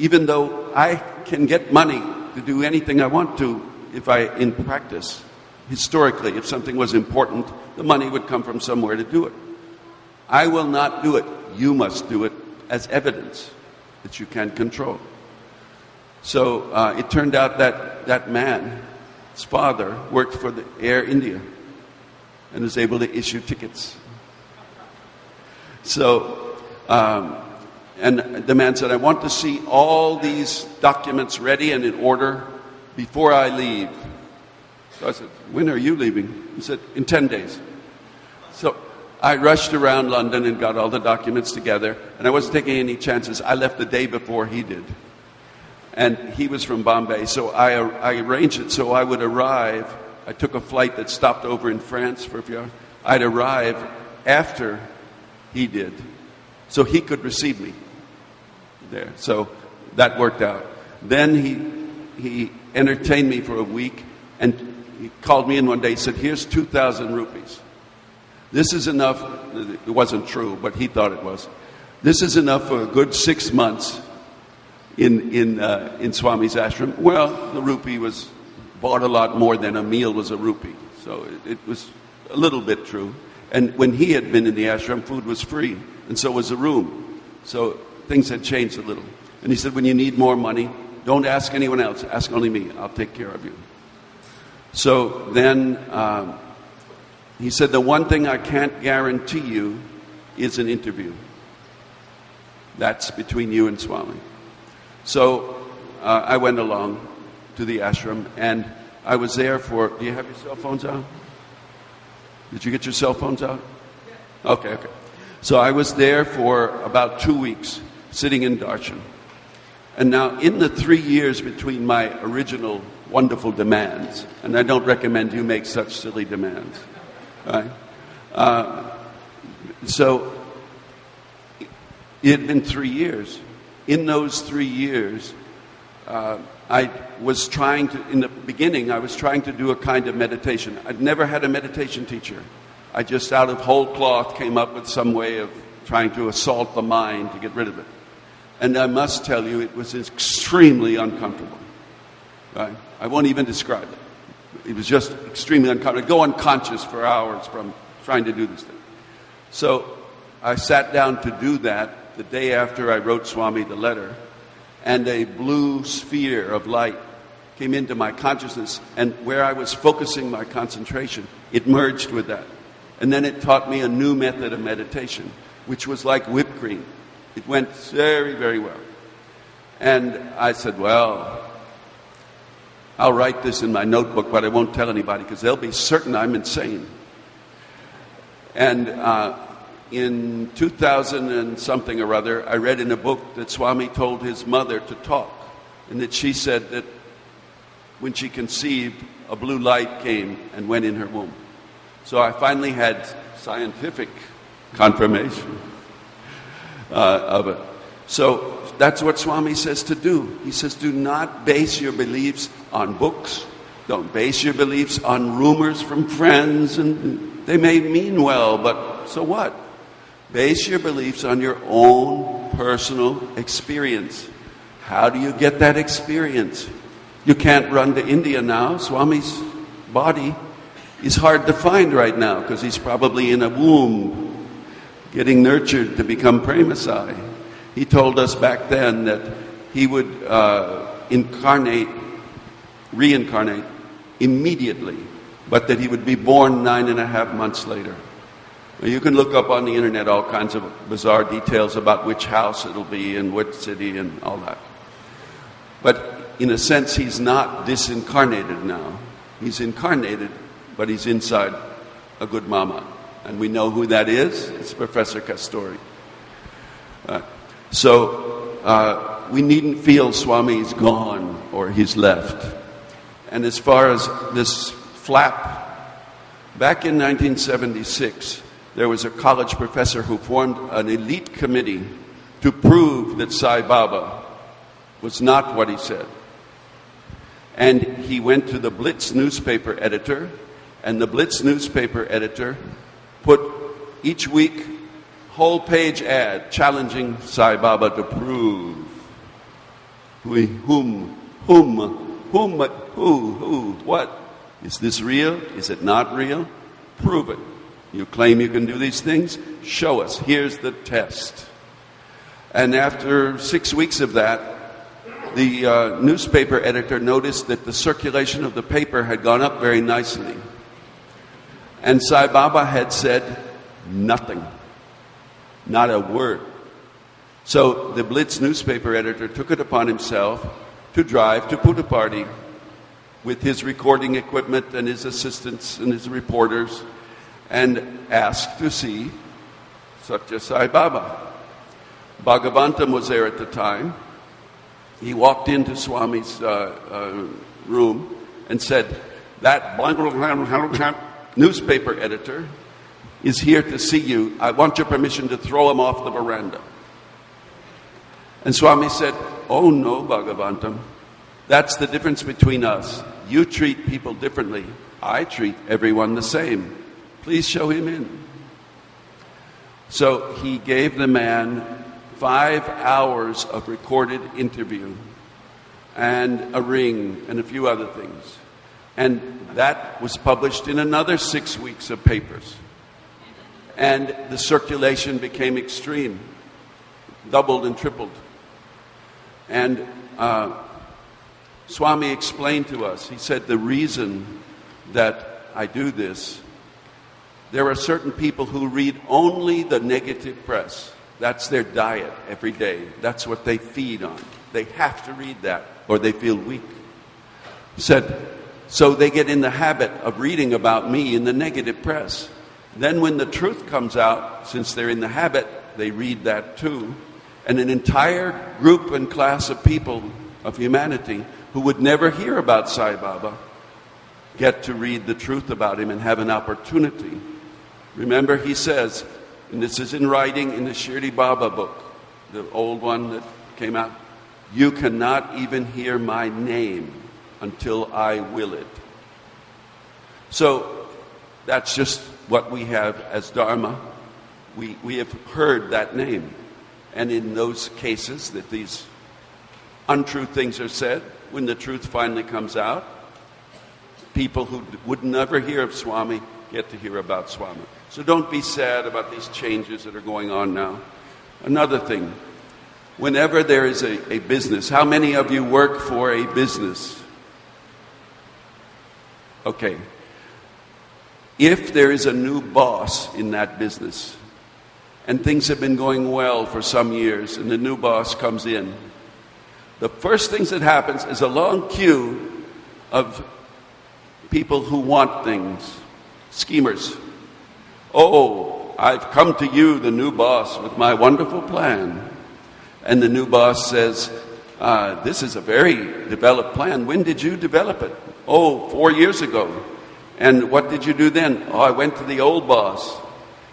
even though I can get money to do anything I want to in practice. Historically, if something was important, the money would come from somewhere to do it. I will not do it. You must do it as evidence that you can control. So it turned out that man, his father, worked for the Air India and was able to issue tickets. So, and the man said, I want to see all these documents ready and in order before I leave. So I said, when are you leaving? He said, in 10 days. So I rushed around London and got all the documents together, and I wasn't taking any chances. I left the day before he did. And he was from Bombay, so I arranged it so I would arrive. I took a flight that stopped over in France for a few hours. I'd arrive after he did, so he could receive me there. So that worked out. Then he entertained me for a week, and he called me in one day. He said, here's 2,000 rupees. This is enough. It wasn't true, but he thought it was. This is enough for a good 6 months in Swami's ashram. Well, the rupee was bought a lot more than a meal was a rupee. So it was a little bit true. And when he had been in the ashram, food was free, and so was the room. So things had changed a little. And he said, when you need more money, don't ask anyone else. Ask only me. I'll take care of you. So then he said, the one thing I can't guarantee you is an interview. That's between you and Swami. So I went along to the ashram, and I was there for... Do you have your cell phones out? Did you get your cell phones out? Okay. So I was there for about 2 weeks, sitting in darshan. And now, in the 3 years between my original wonderful demands, and I don't recommend you make such silly demands, right? So it had been 3 years. In those 3 years, I was trying to, in the beginning, I was trying to do a kind of meditation. I'd never had a meditation teacher. I just, out of whole cloth, came up with some way of trying to assault the mind to get rid of it. And I must tell you, it was extremely uncomfortable. Right? I won't even describe it. It was just extremely uncomfortable. I'd go unconscious for hours from trying to do this thing. So I sat down to do that the day after I wrote Swami the letter, and a blue sphere of light came into my consciousness, and where I was focusing my concentration, it merged with that. And then it taught me a new method of meditation, which was like whipped cream. It went very, very well. And I said, well, I'll write this in my notebook, but I won't tell anybody because they'll be certain I'm insane. And in 2000 and something or other, I read in a book that Swami told his mother to talk, and that she said that when she conceived, a blue light came and went in her womb. So I finally had scientific confirmation of it. So that's what Swami says to do. He says, do not base your beliefs on books. Don't base your beliefs on rumors from friends, and they may mean well, but so what? Base your beliefs on your own personal experience. How do you get that experience? You can't run to India now. Swami's body is hard to find right now because he's probably in a womb getting nurtured to become Premasai. He told us back then that he would reincarnate immediately, but that he would be born 9.5 months later. Now, you can look up on the internet all kinds of bizarre details about which house it'll be and what city and all that. But in a sense, he's not disincarnated now. He's incarnated, but he's inside a good mama. And we know who that is. It's Professor Kastori. So we needn't feel Swami's gone or he's left. And as far as this flap, back in 1976, there was a college professor who formed an elite committee to prove that Sai Baba was not what he said. And he went to the Blitz newspaper editor, and the Blitz newspaper editor put each week whole page ad challenging Sai Baba to prove Who, what? Is this real? Is it not real? Prove it. You claim you can do these things? Show us. Here's the test. And after 6 weeks of that, the newspaper editor noticed that the circulation of the paper had gone up very nicely. And Sai Baba had said nothing. Not a word. So the Blitz newspaper editor took it upon himself to drive to Puttaparthi with his recording equipment and his assistants and his reporters and asked to see Sathya Sai Baba. Bhagavantam was there at the time. He walked into Swami's room and said, that newspaper editor is here to see you. I want your permission to throw him off the veranda. And Swami said, oh no, Bhagavantam. That's the difference between us. You treat people differently. I treat everyone the same. Please show him in. So he gave the man 5 hours of recorded interview and a ring and a few other things. And that was published in another 6 weeks of papers. And the circulation became extreme, doubled and tripled. And Swami explained to us, he said, the reason that I do this, there are certain people who read only the negative press. That's their diet every day. That's what they feed on. They have to read that or they feel weak. He said, so they get in the habit of reading about me in the negative press. Then when the truth comes out, since they're in the habit, they read that too. And an entire group and class of people, of humanity, who would never hear about Sai Baba, get to read the truth about him and have an opportunity. Remember, he says, and this is in writing in the Shirdi Baba book, the old one that came out, you cannot even hear my name until I will it. So that's just what we have as Dharma. We have heard that name. And in those cases that these untrue things are said, when the truth finally comes out, people who would never hear of Swami get to hear about Swami. So don't be sad about these changes that are going on now. Another thing, whenever there is a business, how many of you work for a business? Okay. If there is a new boss in that business, and things have been going well for some years, and the new boss comes in, the first things that happens is a long queue of people who want things, schemers. Oh, I've come to you, the new boss, with my wonderful plan. And the new boss says, this is a very developed plan. When did you develop it? Oh, 4 years ago. And what did you do then? Oh, I went to the old boss.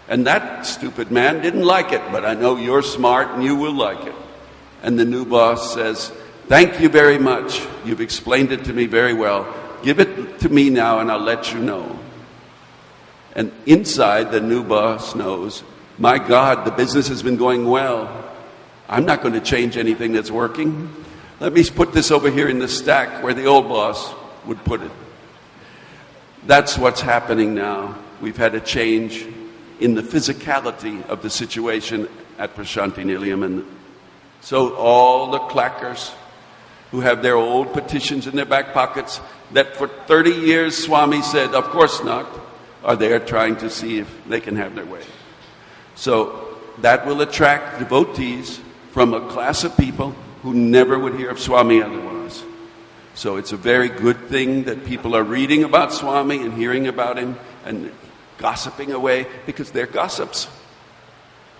And that stupid man didn't like it, but I know you're smart and you will like it. And the new boss says, thank you very much. You've explained it to me very well. Give it to me now and I'll let you know. And inside, the new boss knows, my God, the business has been going well. I'm not going to change anything that's working. Let me put this over here in the stack where the old boss would put it. That's what's happening now. We've had a change in the physicality of the situation at Prashanti Nilayam. And so all the clackers who have their old petitions in their back pockets that for 30 years Swami said, of course not, are there trying to see if they can have their way. So that will attract devotees from a class of people who never would hear of Swami otherwise. So it's a very good thing that people are reading about Swami and hearing about him and gossiping away, because they're gossips.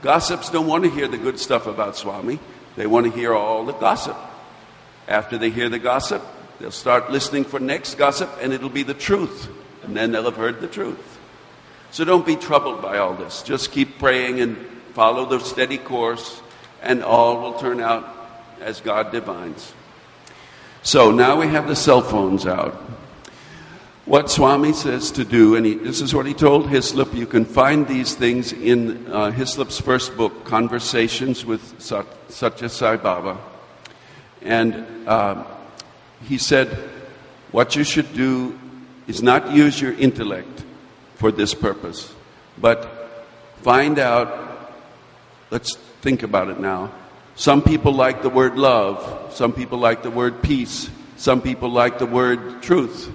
Gossips don't want to hear the good stuff about Swami. They want to hear all the gossip. After they hear the gossip, they'll start listening for next gossip, and it'll be the truth. And then they'll have heard the truth. So don't be troubled by all this. Just keep praying and follow the steady course, and all will turn out as God divines. So now we have the cell phones out. What Swami says to do, and this is what he told Hislop. You can find these things in Hislop's first book, Conversations with Sathya Sai Baba. And he said, what you should do is not use your intellect for this purpose, but find out, let's think about it now. Some people like the word love. Some people like the word peace. Some people like the word truth.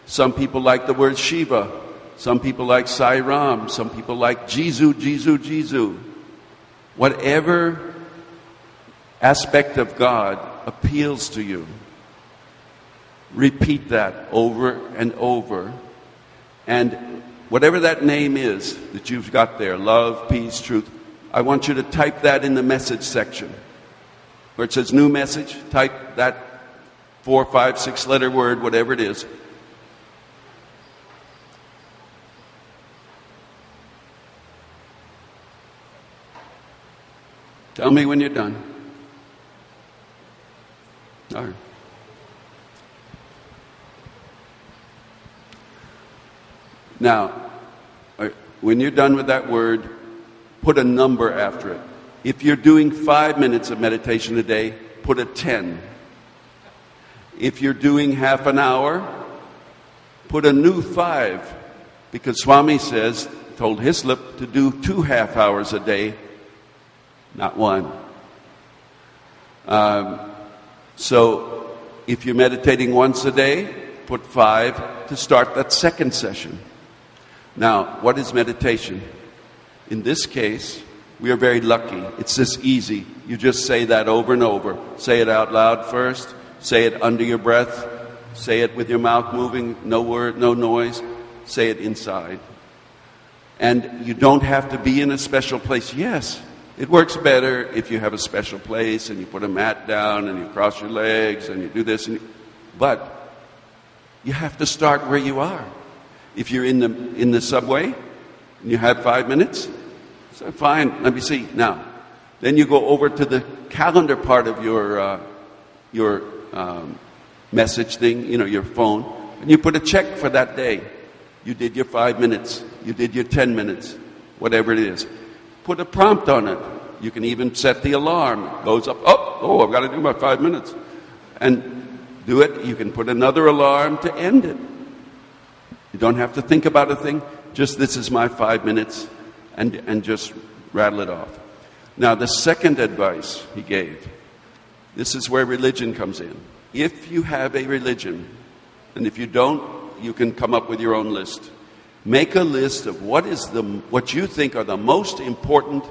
Some people like the word Shiva. Some people like Sai Ram. Some people like Jisu, Jisu, Jisu. Whatever aspect of God appeals to you, repeat that over and over. And whatever that name is that you've got there, love, peace, truth, I want you to type that in the message section. Where it says new message, type that 4, 5, 6 letter word, whatever it is. Tell me when you're done. All right. Now, when you're done with that word, put a number after it. If you're doing 5 minutes of meditation a day, put a 10. If you're doing half an hour, put a new 5. Because Swami told Hislop to do 2 half hours a day, not 1. So if you're meditating once a day, put 5 to start that second session. Now, what is meditation? In this case, we are very lucky. It's this easy. You just say that over and over. Say it out loud first. Say it under your breath. Say it with your mouth moving. No word, no noise. Say it inside. And you don't have to be in a special place. Yes, it works better if you have a special place and you put a mat down and you cross your legs and you do this. But you have to start where you are. If you're in the subway and you have 5 minutes, so fine, let me see. Now, then you go over to the calendar part of your message thing, your phone, and you put a check for that day. You did your 5 minutes. You did your 10 minutes, whatever it is. Put a prompt on it. You can even set the alarm. It goes up, I've got to do my 5 minutes. And do it. You can put another alarm to end it. You don't have to think about a thing. Just this is my 5 minutes. And just rattle it off. Now, the second advice he gave, this is where religion comes in. If you have a religion, and if you don't, you can come up with your own list. Make a list of what you think are the most important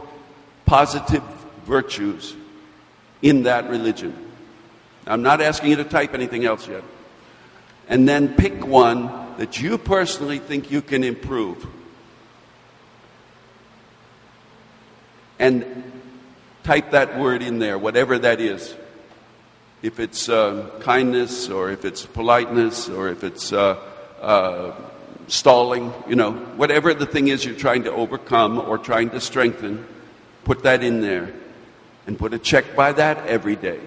positive virtues in that religion. I'm not asking you to type anything else yet. And then pick one that you personally think you can improve. And type that word in there, whatever that is. If it's kindness, or if it's politeness, or if it's stalling, whatever the thing is you're trying to overcome or trying to strengthen, put that in there. And put a check by that every day.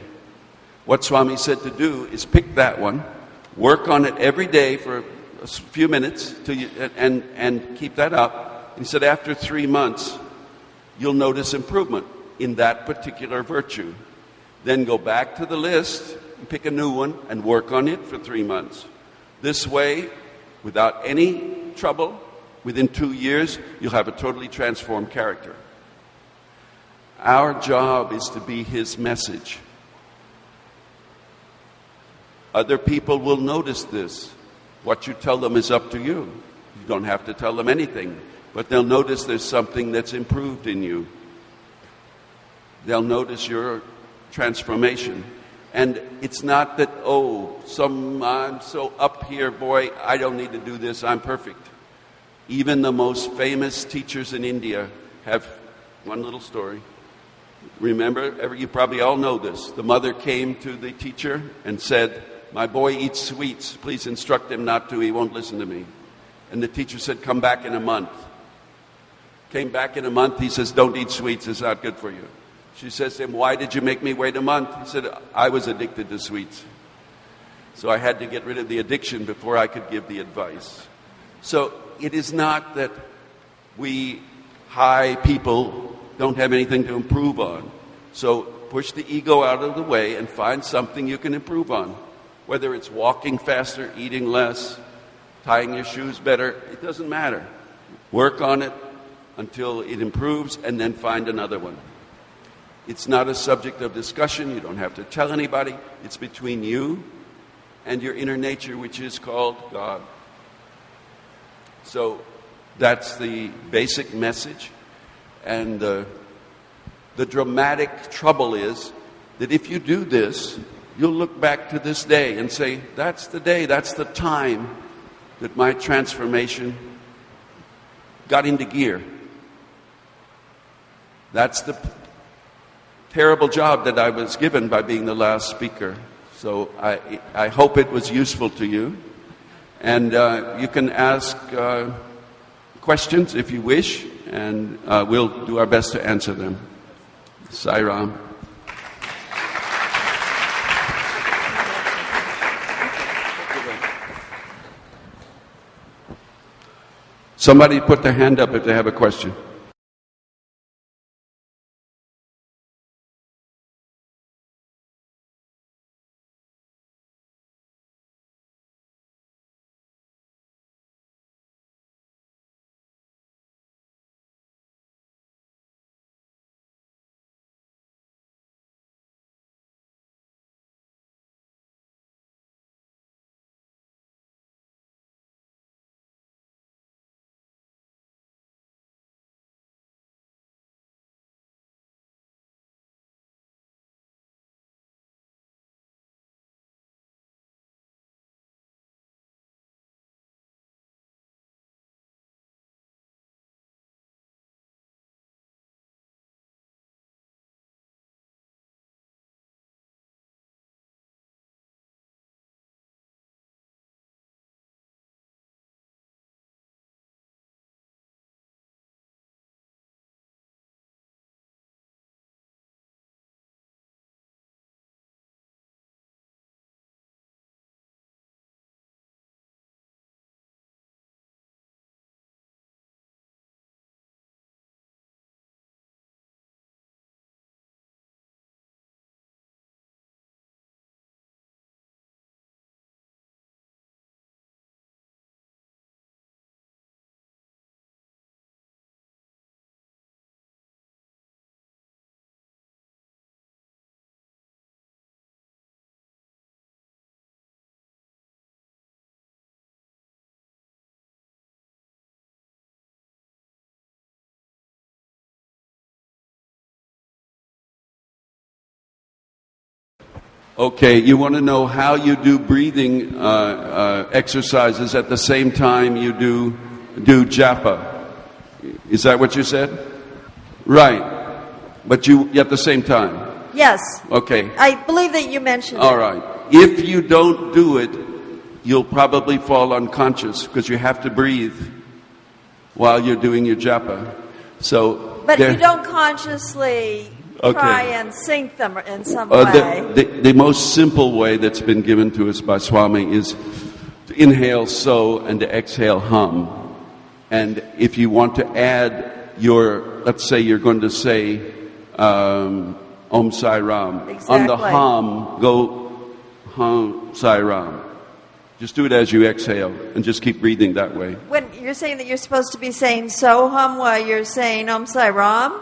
What Swami said to do is pick that one, work on it every day for a few minutes, and keep that up. He said after 3 months, you'll notice improvement in that particular virtue. Then go back to the list, and pick a new one, and work on it for 3 months. This way, without any trouble, within 2 years, you'll have a totally transformed character. Our job is to be his message. Other people will notice this. What you tell them is up to you. You don't have to tell them anything. But they'll notice there's something that's improved in you. They'll notice your transformation. And it's not that, I'm so up here, boy, I don't need to do this, I'm perfect. Even the most famous teachers in India have one little story. Remember, you probably all know this. The mother came to the teacher and said, my boy eats sweets, please instruct him not to, he won't listen to me. And the teacher said, come back in a month. Came back in a month, he says, don't eat sweets, it's not good for you. She says to him, why did you make me wait a month? He said, I was addicted to sweets. So I had to get rid of the addiction before I could give the advice. So it is not that we high people don't have anything to improve on. So push the ego out of the way and find something you can improve on. Whether it's walking faster, eating less, tying your shoes better, it doesn't matter. Work on it until it improves and then find another one. It's not a subject of discussion. You don't have to tell anybody. It's between you and your inner nature, which is called God. So that's the basic message. And the dramatic trouble is that if you do this, you'll look back to this day and say, that's the day, that's the time that my transformation got into gear. That's the terrible job that I was given by being the last speaker. So I hope it was useful to you. And you can ask questions if you wish, and we'll do our best to answer them. Sai Ram. Somebody put their hand up if they have a question. Okay, you want to know how you do breathing exercises at the same time you do japa. Is that what you said? Right. But you at the same time? Yes. Okay. I believe that you mentioned All it. right. If you don't do it, you'll probably fall unconscious because you have to breathe while you're doing your japa. So, But you don't consciously try and sync them in some way. The most simple way that's been given to us by Swami is to inhale so and to exhale hum. And if you want to add let's say you're going to say Om Sai Ram. Exactly. On the hum, go Hum Sai Ram. Just do it as you exhale and just keep breathing that way. When you're saying that you're supposed to be saying Soham while you're saying Om Sai Ram?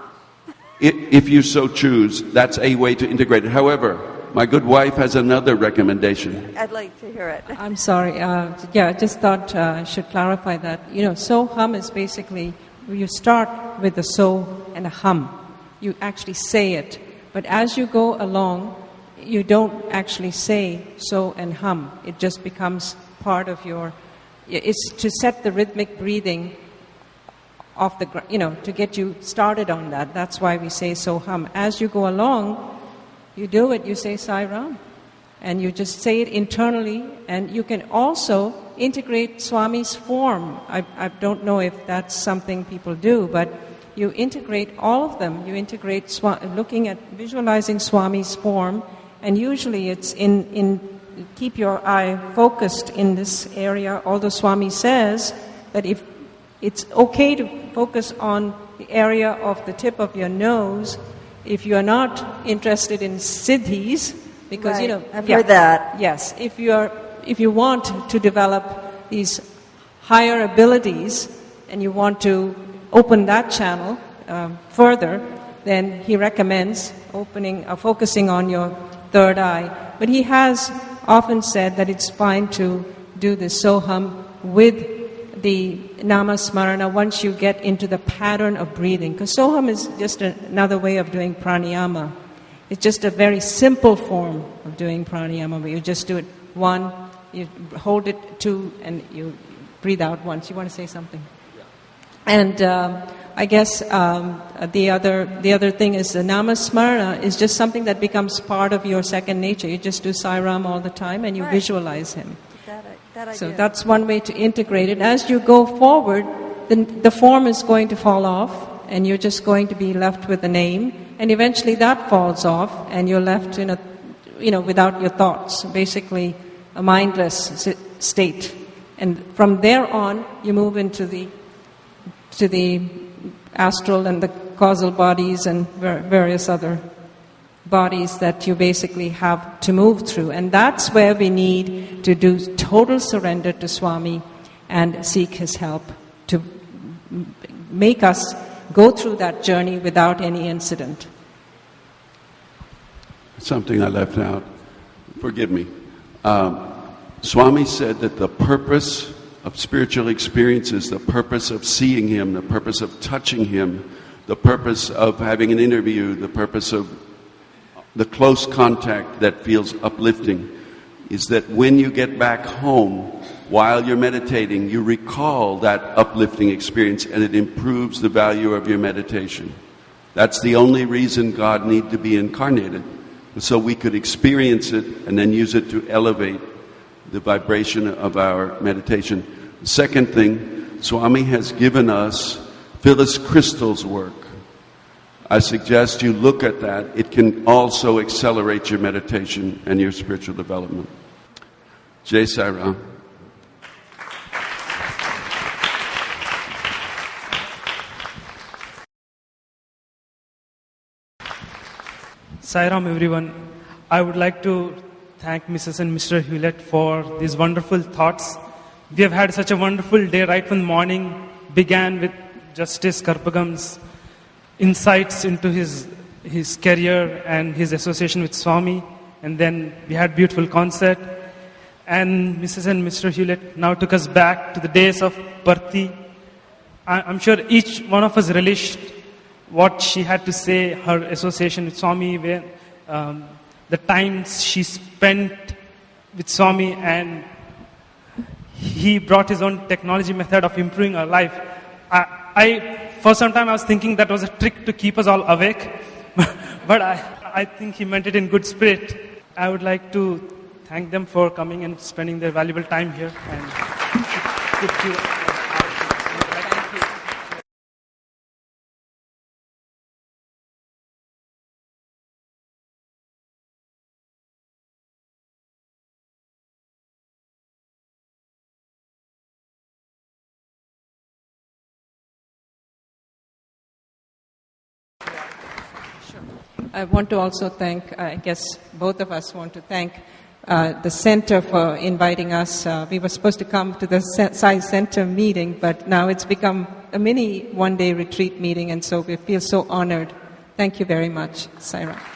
If you so choose, that's a way to integrate it. However, my good wife has another recommendation. I'd like to hear it. I'm sorry. I just thought I should clarify that. So hum is basically, you start with a so and a hum. You actually say it. But as you go along, you don't actually say so and hum. It just becomes part of it's to set the rhythmic breathing off the, to get you started on that. That's why we say so hum. As you go along, you do it, you say Sai Ram. And you just say it internally, and you can also integrate Swami's form. I don't know if that's something people do, but you integrate all of them. You integrate visualizing Swami's form, and usually it's in keep your eye focused in this area, although Swami says that if it's okay to focus on the area of the tip of your nose, if you are not interested in siddhis, because Right. I've heard that. Yes, if you want to develop these higher abilities and you want to open that channel further, then he recommends focusing on your third eye. But he has often said that it's fine to do the soham with the namasmarana once you get into the pattern of breathing. Because soham is just another way of doing pranayama. It's just a very simple form of doing pranayama, where you just do it one, you hold it two, and you breathe out once. You want to say something? And I guess the other thing is the namasmarana is just something that becomes part of your second nature. You just do Sai Ram all the time, and you visualize him. That So idea. that's one way to integrate it. As you go forward, the form is going to fall off, and you're just going to be left with the name, and eventually that falls off, and you're left in without your thoughts, basically a mindless state. And from there on, you move into the astral and the causal bodies and various other bodies that you basically have to move through. And that's where we need to do total surrender to Swami and seek his help to make us go through that journey without any incident. Something I left out. Forgive me. Swami said that the purpose of spiritual experiences, the purpose of seeing him, the purpose of touching him, the purpose of having an interview, the purpose of the close contact that feels uplifting, is that when you get back home, while you're meditating, you recall that uplifting experience, and it improves the value of your meditation. That's the only reason God needed to be incarnated, so we could experience it and then use it to elevate the vibration of our meditation. The second thing, Swami has given us Phyllis Crystal's work. I suggest you look at that. It can also accelerate your meditation and your spiritual development. Jai Sai Ram. Sai Ram, everyone. I would like to thank Mrs. and Mr. Hewlett for these wonderful thoughts. We have had such a wonderful day right from the morning. Began with Justice Karpagam's insights into his career and his association with Swami. And then we had beautiful concert. And Mrs. and Mr. Hewlett now took us back to the days of Parthi. I'm sure each one of us relished what she had to say, her association with Swami, where the times she spent with Swami, and he brought his own technology method of improving our life. I for some time I was thinking that was a trick to keep us all awake, but I think he meant it in good spirit. I would like to thank them for coming and spending their valuable time here. And I want to also thank, I guess both of us want to thank the center for inviting us. We were supposed to come to the Sai Center meeting, but now it's become a mini one-day retreat meeting, and so we feel so honored. Thank you very much, Sai Ram.